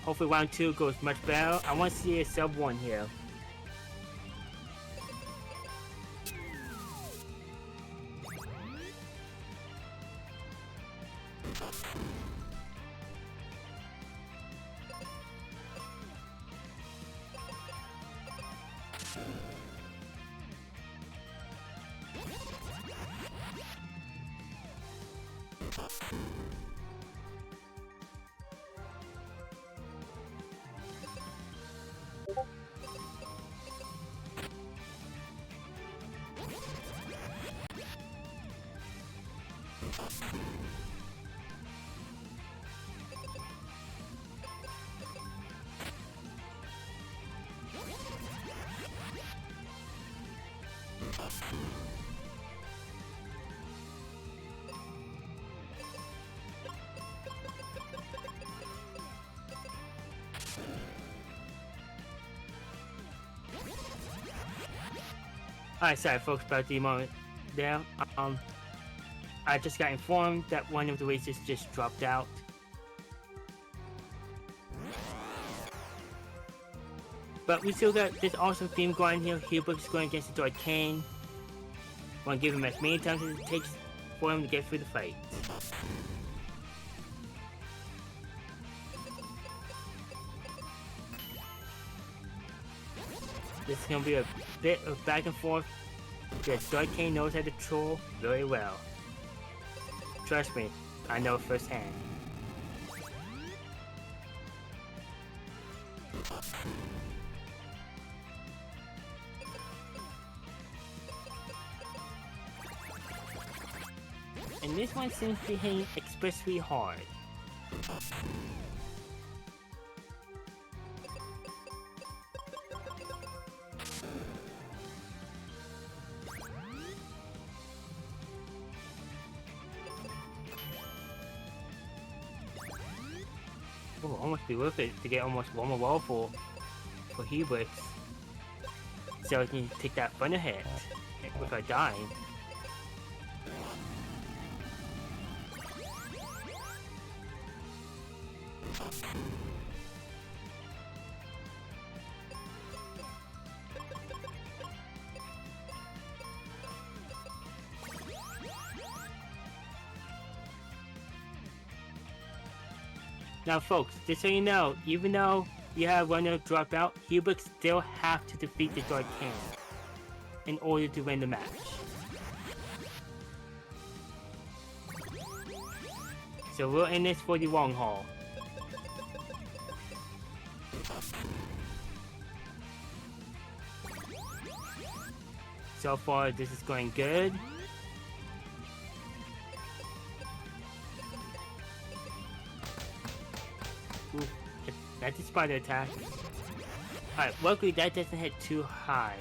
Hopefully round 2 goes much better. I want to see a sub 1 here. Alright, sorry folks about the moment there. I just got informed that one of the races just dropped out. But we still got this awesome theme going here. Hebinx is going against the Dark King. Want to give him as many times as it takes for him to get through the fight. This is going to be a bit of back and forth. Because Dark King knows how to troll very well. Trust me, I know firsthand. And this one seems to be hitting especially hard. It will almost be worth it to get almost one more wall for Hebinx. So we can take that thunder hit without dying. Now folks, just so you know, even though you have Rando drop out, Hebinx still have to defeat the Dark King in order to win the match. So we're in this for the long haul. So far this is going good. Ooh, that's a spider attack. Alright, luckily that doesn't hit too high.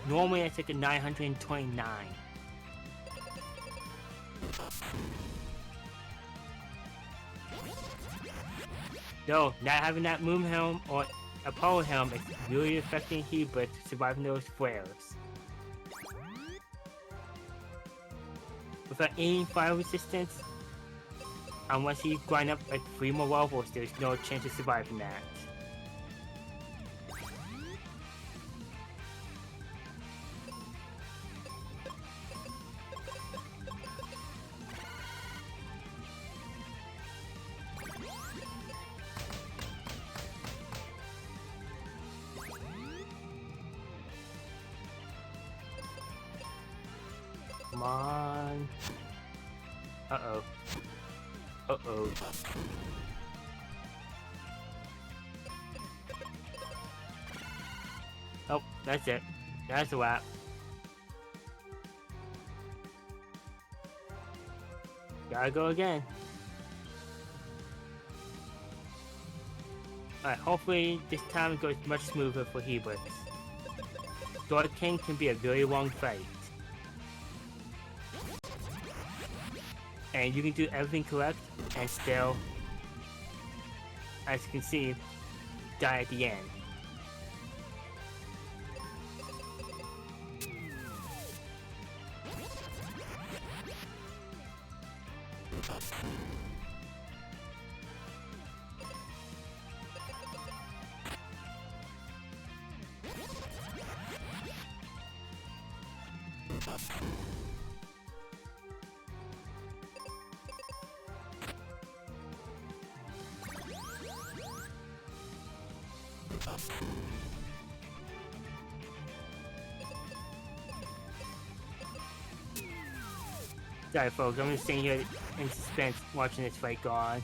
Normally it's like a 929. Though, not having that Moon Helm or Apollo Helm is really affecting Hebinx surviving those flares. Without any fire resistance, unless you grind up like 3 more levels, there's no chance of surviving that. Come on. Uh-oh. Uh-oh. Oh, that's it. That's a wrap. Gotta go again. Alright, hopefully this time it goes much smoother for Hebinx. Dark King can be a very long fight. And you can do everything correct and still, as you can see, die at the end. Sorry folks, I'm just sitting here in suspense watching this fight go on.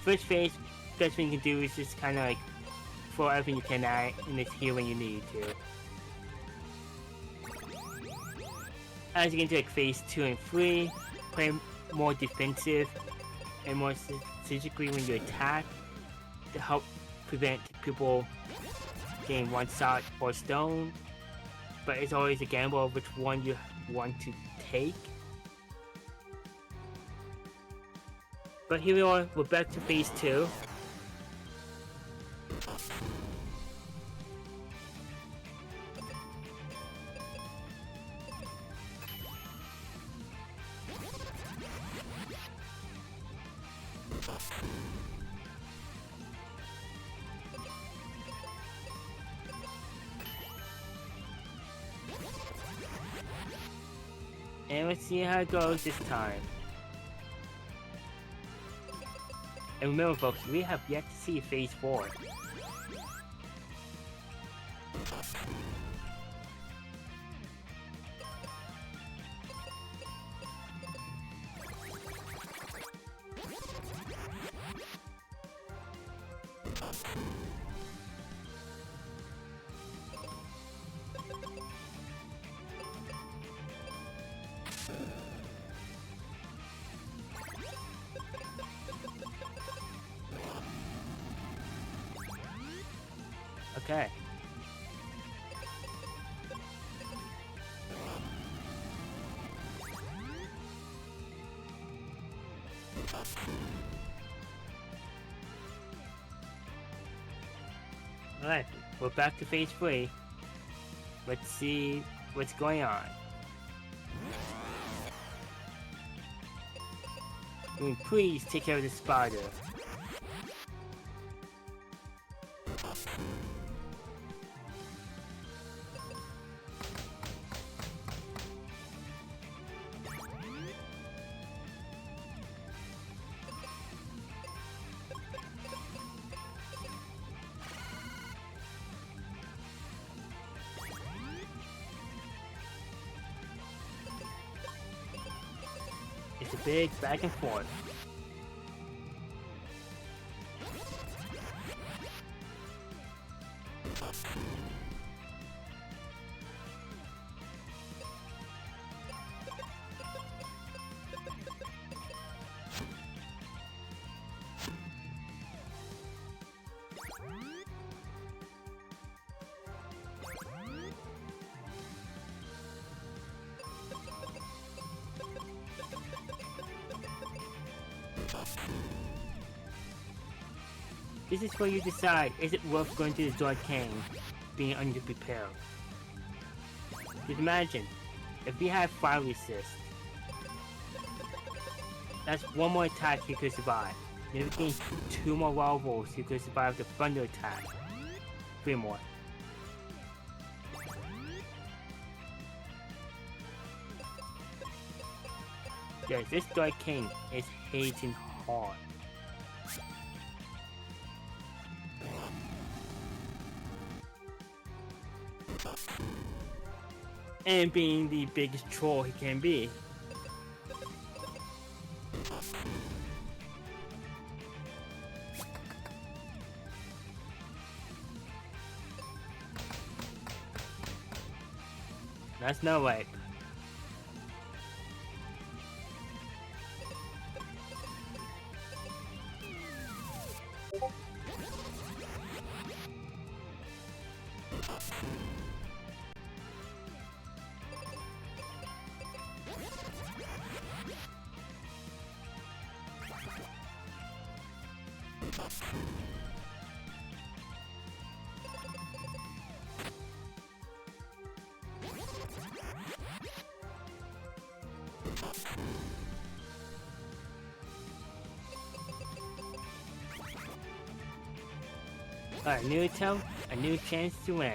First phase, best thing you can do is just kind of like throw everything you can at it and just heal when you need to. As you get into like phase 2 and 3, play more defensive and more strategically when you attack to help prevent people getting one shot or stone. But it's always a gamble of which one you want to take. But here we are, we're back to phase 2. And let's see how it goes this time. And remember folks, we have yet to see Phase 4. Okay. Alright, we're back to Phase 3. Let's see what's going on. Please take care of the spider. It's a big back and forth. This is where you decide, is it worth going to the Dark King, being underprepared? Just imagine, if we had fire resist, that's one more attack you could survive. If we gain 2 more rivals, you could survive the thunder attack. 3 more. Yes, this Dark King is hating hard. And being the biggest troll he can be. That's no way. Alright, new attempt, a new chance to win.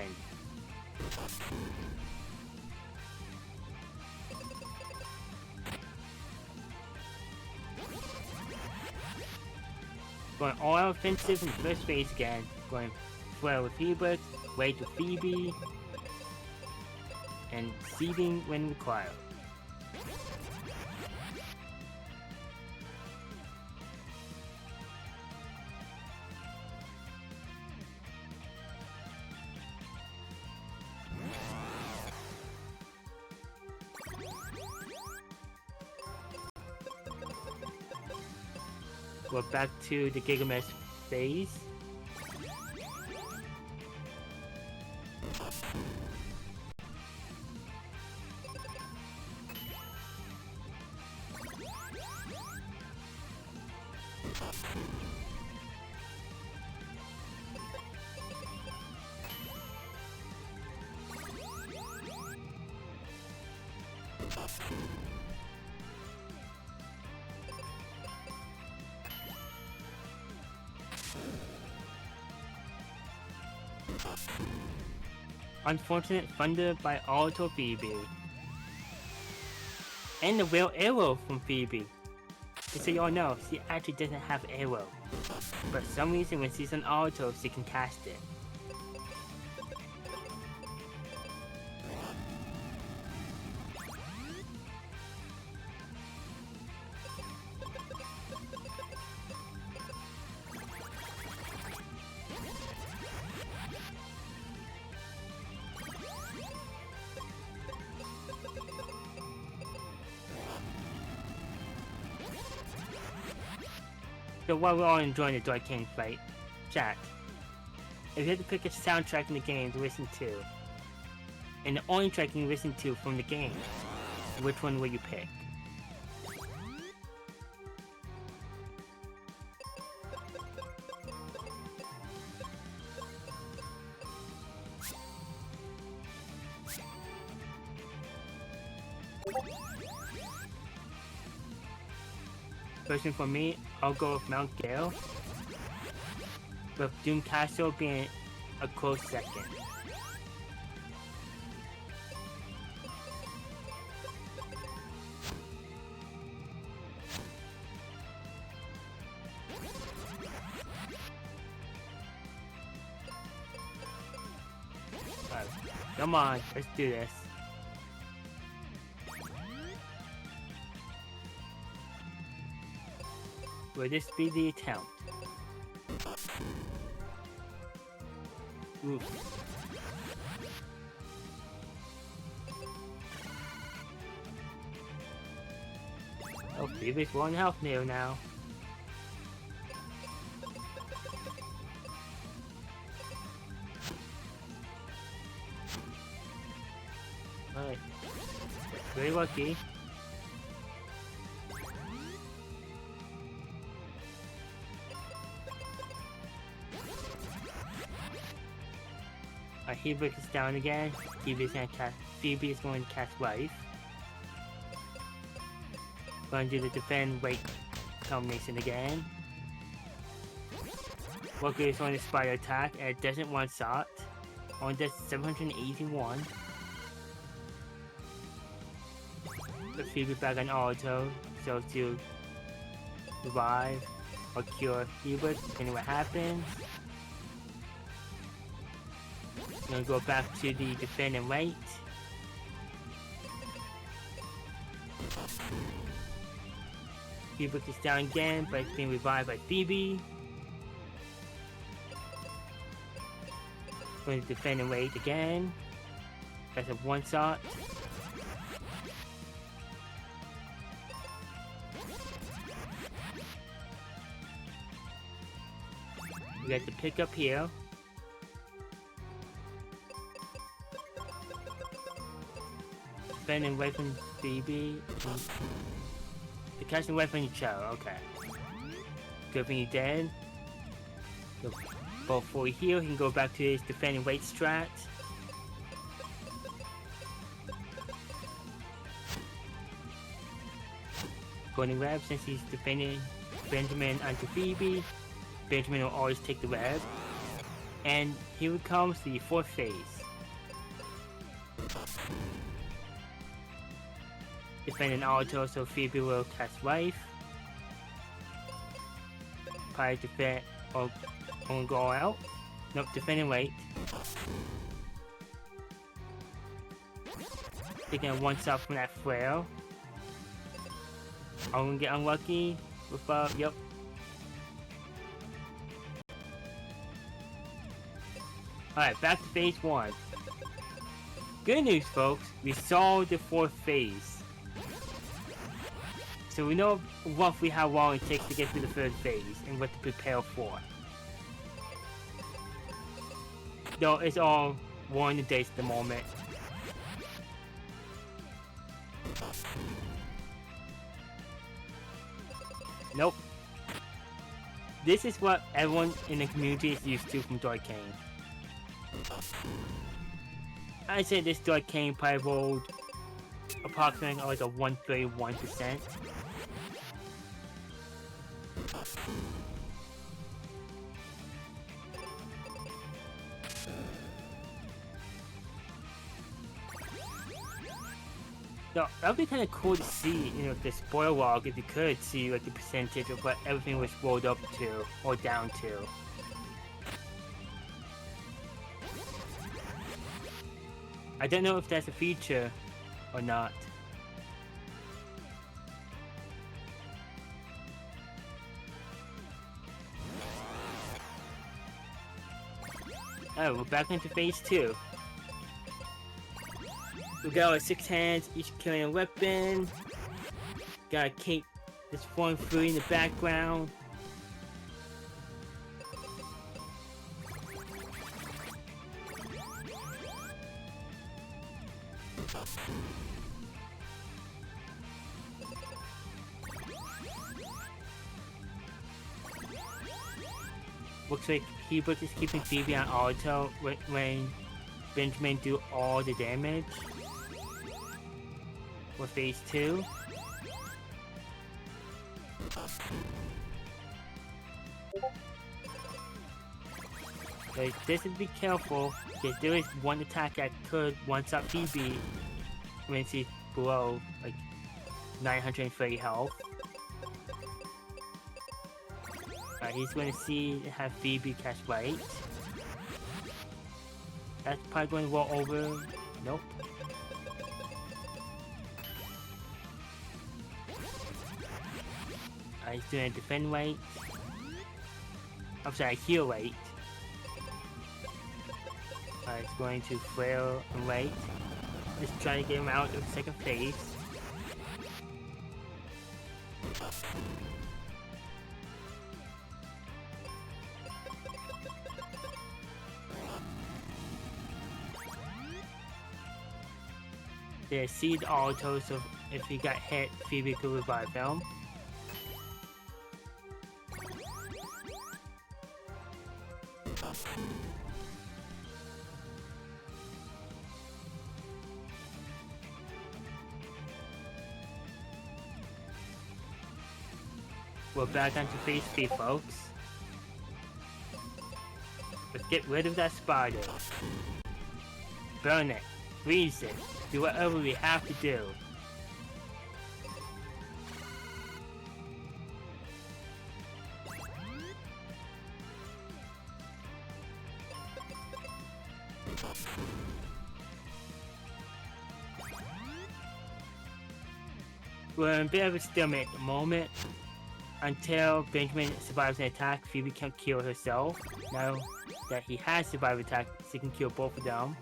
Going all out offensive in the first phase again. Going flare with Hebinx, wait with Phoebe, and seeding when required. We're back to the Gigamesh phase. Unfortunate thunder by Auto Phoebe. And the real arrow from Phoebe. Just so y'all know, she actually doesn't have arrow. But for some reason when she's on auto, she can cast it. So while we're all enjoying the Dark King fight, chat, if you had to pick a soundtrack in the game to listen to, and the only track you can listen to from the game, which one will you pick? Personally for me, I'll go with Mount Gale, with Doom Castle being a close second. Alright, come on, let's do this. Will this be the attempt? Oof. Oh, Phoebe's 1 health now. Alright. Very lucky. Hebinx is down again. Phoebe is going to cast Life. Going to do the defend wait combination again. Luckily it's only a spider attack and it doesn't one-shot. Only does 781. Put Phoebe back on auto, so to revive or cure Hebinx, depending what happens. I'm gonna go back to the defend and wait. Hebinx is down again, but it's being revived by Phoebe. Going to defend and wait again. That's a one-shot. We got the pickup here. Defend and wait from Phoebe. The catching away from each other, okay. Good thing he's dead. So, before he heal, he can go back to his defend and wait strat. Going web since he's defending Benjamin onto Phoebe. Benjamin will always take the web. And here comes the 4th phase. Defend an auto, so Phoebe will cast Life. Probably defend or go all out. Nope, defend and wait. Taking a one-shot from that flare. I'm gonna get unlucky with yep. Alright, back to phase 1. Good news, folks, we solved the 4th phase. So we know roughly how long it takes to get through the 3rd phase and what to prepare for. Though it's all war in the days at the moment. Nope. This is what everyone in the community is used to from Dark King. I'd say this Dark King probably rolled approximately like a 131%. So that would be kind of cool to see, you know, the spoiler log if you could see like the percentage of what everything was rolled up to or down to. I don't know if that's a feature or not. Oh, we're back into phase 2. We got our 6 hands, each carrying a weapon. Got a cape that's flowing through in the background. Looks like Hebinx is keeping Phoebe on auto when Benjamin do all the damage. For phase 2. Like, this is be careful, because there is one attack that could one-shot Phoebe when she's below, like, 930 health. He's going to have Phoebe catch right. That's probably going to roll over. Nope. He's doing a defend right. I'm sorry, heal right. He's going to flail and right. Just trying to get him out of the second phase. They seed auto, so if he got hit, Phoebe could revive him. We're back onto phase 3, folks. Let's get rid of that spider. Burn it. Freeze it. Do whatever we have to do. We're in a bit of a stalemate at the moment. Until Benjamin survives an attack, Phoebe can't kill herself. Now that he has survived an attack, she can kill both of them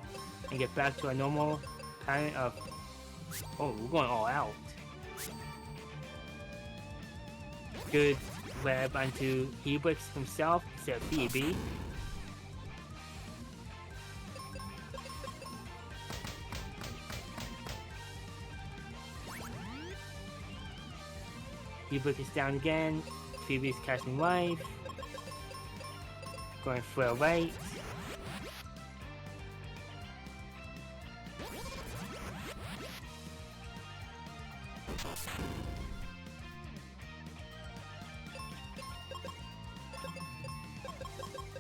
and get back to a normal kind of... Oh, we're going all out. Good web onto Hebinx himself instead of Phoebe. Hebinx is down again. Phoebe is casting life. Going for a right.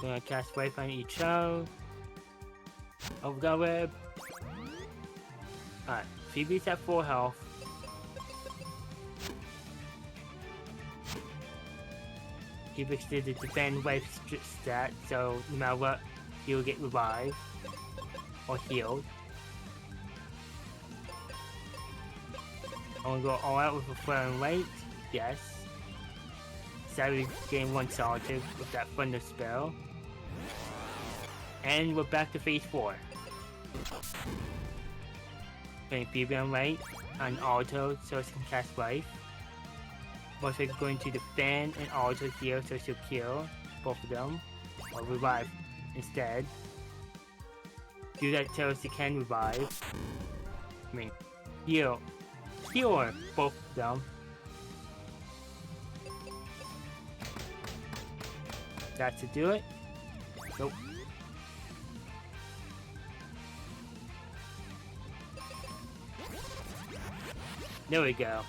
Gonna cast Wipe on each show. Overgo web. Alright, Phoebe's at 4 health. Hebinx did the defend wave stat, so no matter what, he will get revived. Or healed. I wanna go all out with a flaring rate. Yes. Sadly, gain 1 solitude with that thunder spell. And we're back to phase 4. Putting Phoebe on right, on auto, so she can cast life. Also going to defend and auto heal, so she'll kill both of them. Or revive instead. Do that till she can revive. I mean, heal. Heal both of them. That to do it. Nope. There we go.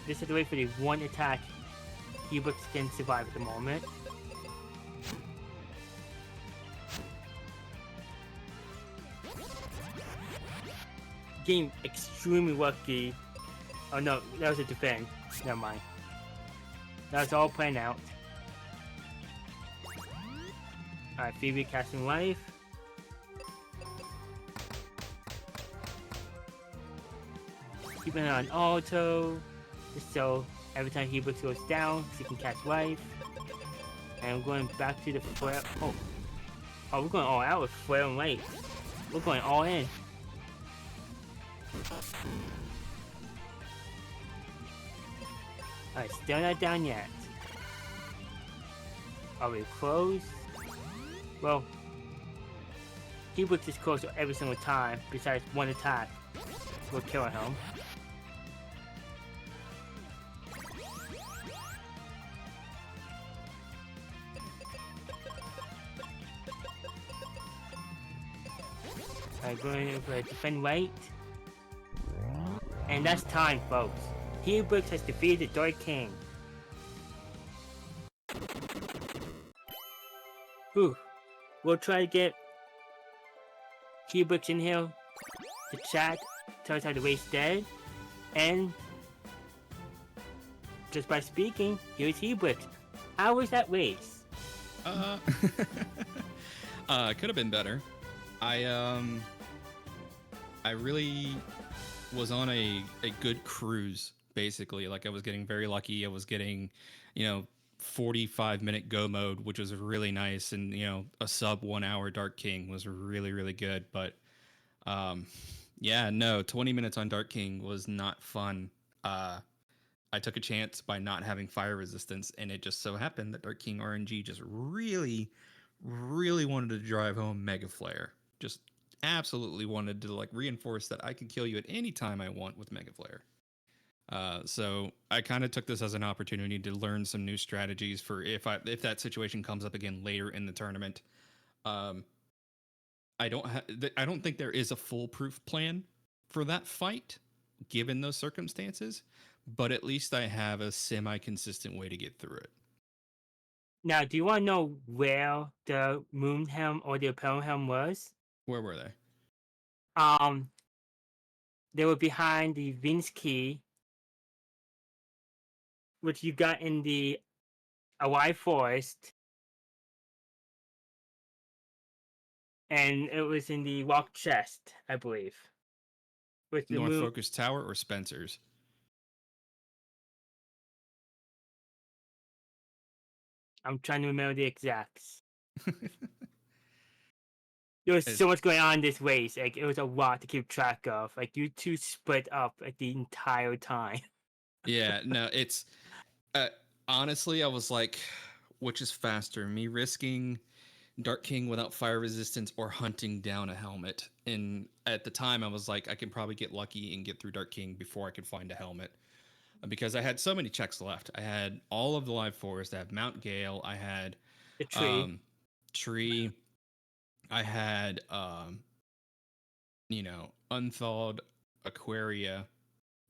This is the way for the one attack Hebinx can survive at the moment. getting extremely lucky. Oh no, that was a defend. Never mind. That's all planned out. Alright, Phoebe casting life. Keeping it on auto. Just so every time Hebinx goes down, she can catch life. And we're going back to the flare. Oh, we're going all out with flare and light. We're going all in. Alright, still not down yet. Are we close? Well, Hebinx is close every single time, besides one attack. We'll kill him. Alright, going for a defend right. And that's time, folks. Hebinx has defeated the Dark King. Whew. We'll try to get Hebinx in here to chat, tell us how the race dead, and just by speaking, here's Hebinx. How was that race? Could have been better. I really was on a good cruise, basically. Like, I was getting very lucky. I was getting, 45-minute go mode, which was really nice, and a sub 1 hour Dark King was really, really good. But yeah, no, 20 minutes on Dark King was not fun. I took a chance by not having fire resistance, and it just so happened that Dark King RNG just really, really wanted to drive home Mega Flare. Just absolutely wanted to like reinforce that I could kill you at any time I want with Mega Flare. So I kind of took this as an opportunity to learn some new strategies for if that situation comes up again later in the tournament. I don't think there is a foolproof plan for that fight, given those circumstances. But at least I have a semi-consistent way to get through it. Now, do you want to know where the Moon Helm or the Apparel Helm was? Where were they? They were behind the Vince Key, which you got in the Awai Forest, and it was in the Rock Chest, I believe. With the North moon. Focus Tower or Spencer's? I'm trying to remember the exacts. There was so much going on this race. Like, it was a lot to keep track of. Like, you two split up like the entire time. Yeah, no, it's honestly, I was like, which is faster, me risking Dark King without fire resistance or hunting down a helmet? And at the time, I was like, I can probably get lucky and get through Dark King before I could find a helmet, because I had so many checks left. I had all of the live forest. I had Mount Gale. I had The tree. Tree. I had Unthawed Aquaria.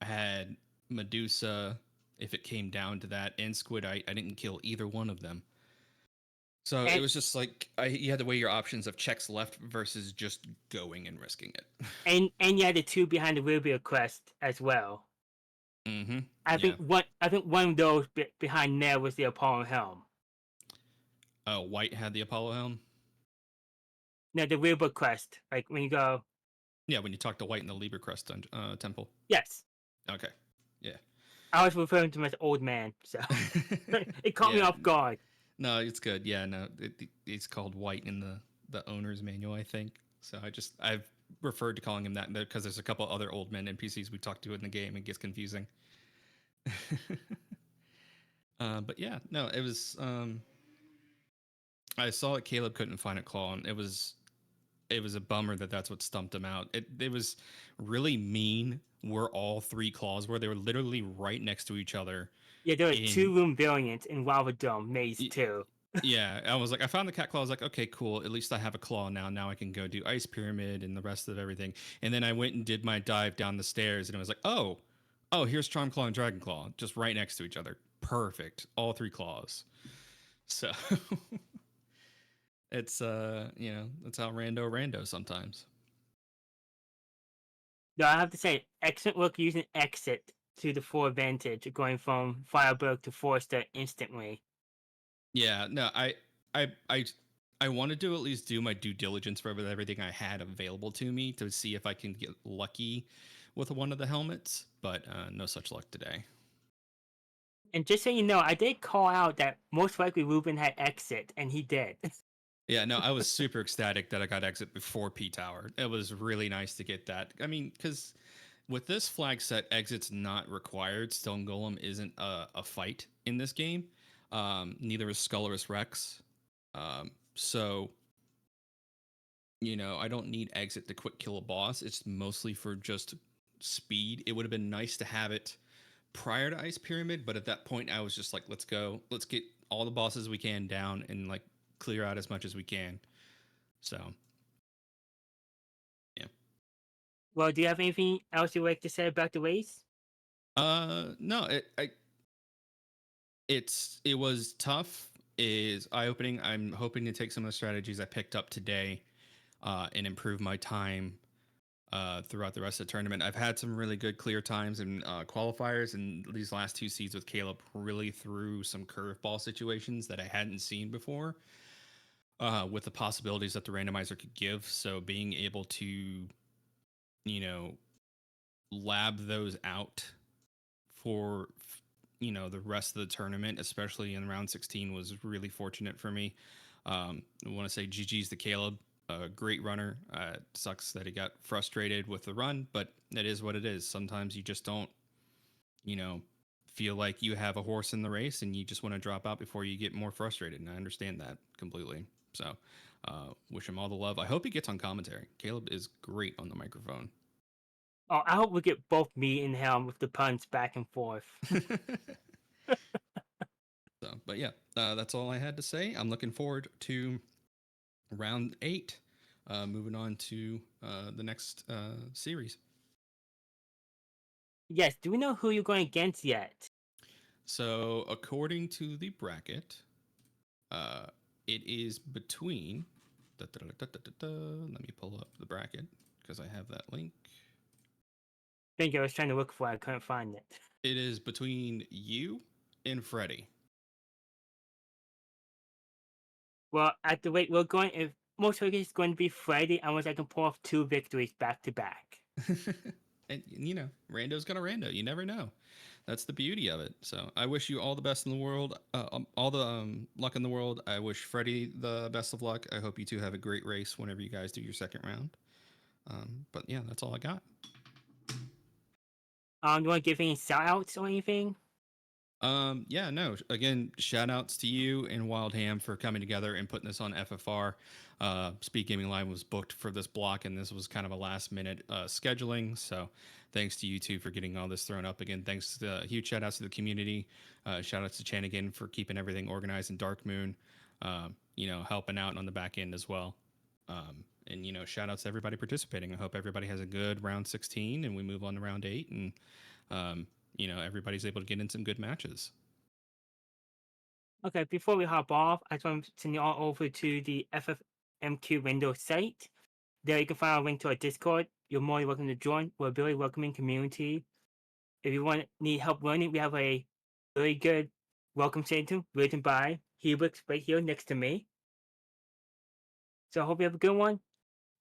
I had Medusa, if it came down to that, and Squidite. I didn't kill either one of them. So it was just like you had to weigh your options of checks left versus just going and risking it. And you had the two behind the Ruby quest as well. Mm-hmm. I think one of those behind there was the Apollo Helm. Oh, White had the Apollo helm. No, the Ruby quest. Like when you go. Yeah, when you talk to White in the Libra Crest temple. Yes. Okay. Yeah. I was referring to him as old man, so it caught me off guard. No, it's good. Yeah, no, it's called White in the owner's manual, I think. So I've referred to calling him that because there's a couple other old men NPCs we talk to in the game. It gets confusing. But yeah, no, it was. I saw that Caleb couldn't find a claw, and it was a bummer that that's what stumped him out. It was really mean where all three claws were. They were literally right next to each other. Yeah, there were 2-room variants in Lava Dome Maze 2. Yeah, I was like, I found the cat claw. I was like, okay, cool. At least I have a claw now. Now I can go do Ice Pyramid and the rest of everything. And then I went and did my dive down the stairs, and I was like, oh, here's Charm Claw and Dragon Claw, just right next to each other. Perfect. All three claws. So it's that's how rando sometimes. No, I have to say, excellent work using exit to the full advantage, going from Firebird to Forester instantly. Yeah, no, I I I wanted to at least do my due diligence for everything I had available to me to see if I can get lucky with one of the helmets, but no such luck today. And just so you know, I did call out that most likely Ruben had exit, and he did. Yeah, no, I was super ecstatic that I got exit before P Tower. It was really nice to get that. I mean, because with this flag set, exit's not required. Stone Golem isn't a fight in this game. Neither is Skullerus Rex. So, I don't need exit to quick kill a boss. It's mostly for just speed. It would have been nice to have it prior to Ice Pyramid, but at that point, I was just like, let's go. Let's get all the bosses we can down and like clear out as much as we can. So, yeah. Well, do you have anything else you'd like to say about the race? No, it was tough. Is eye opening. I'm hoping to take some of the strategies I picked up today, and improve my time throughout the rest of the tournament. I've had some really good clear times in qualifiers, and these last two seeds with Caleb really threw some curveball situations that I hadn't seen before. With the possibilities that the randomizer could give, so being able to, you know, lab those out for the rest of the tournament, especially in round 16, was really fortunate for me. I want to say GG's to Caleb, a great runner. Sucks that he got frustrated with the run, but it is what it is. Sometimes you just don't, you know, feel like you have a horse in the race and you just want to drop out before you get more frustrated. And I understand that completely. So, wish him all the love. I hope he gets on commentary. Caleb is great on the microphone. Oh, I hope we get both me and him with the puns back and forth. So, but yeah, that's all I had to say. I'm looking forward to round 8. Moving on to the next series. Yes, do we know who you're going against yet? So, according to the bracket, uh, it is between. Let me pull up the bracket because I have that link. Thank you. I was trying to look for it. I couldn't find it. It is between you and Freddie. Well, at the rate we're going, if most likely it's going to be Friday, unless I can pull off 2 victories back to back. And Rando's gonna rando. You never know. That's the beauty of it. So I wish you all the best in the world, all the luck in the world. I wish Freddie the best of luck. I hope you two have a great race whenever you guys do your second round. But yeah, that's all I got. You want to give any shout outs or anything? Yeah, no. Again, shout outs to you and Wild Ham for coming together and putting this on FFR. Speed Gaming Live was booked for this block, and this was kind of a last minute scheduling. So thanks to you two for getting all this thrown up again. Thanks to huge shout outs to the community. Shout outs to Chan again for keeping everything organized in Dark Moon, helping out on the back end as well. And shout outs to everybody participating. I hope everybody has a good round 16 and we move on to round 8. And everybody's able to get in some good matches. Okay, before we hop off, I just want to send you all over to the FFMQ Windows site. There you can find a link to our Discord. You're more than welcome to join. We're a really welcoming community. If you need help learning, we have a really good welcome center written by Hebinx right here next to me. So I hope you have a good one,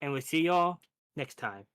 and we'll see y'all next time.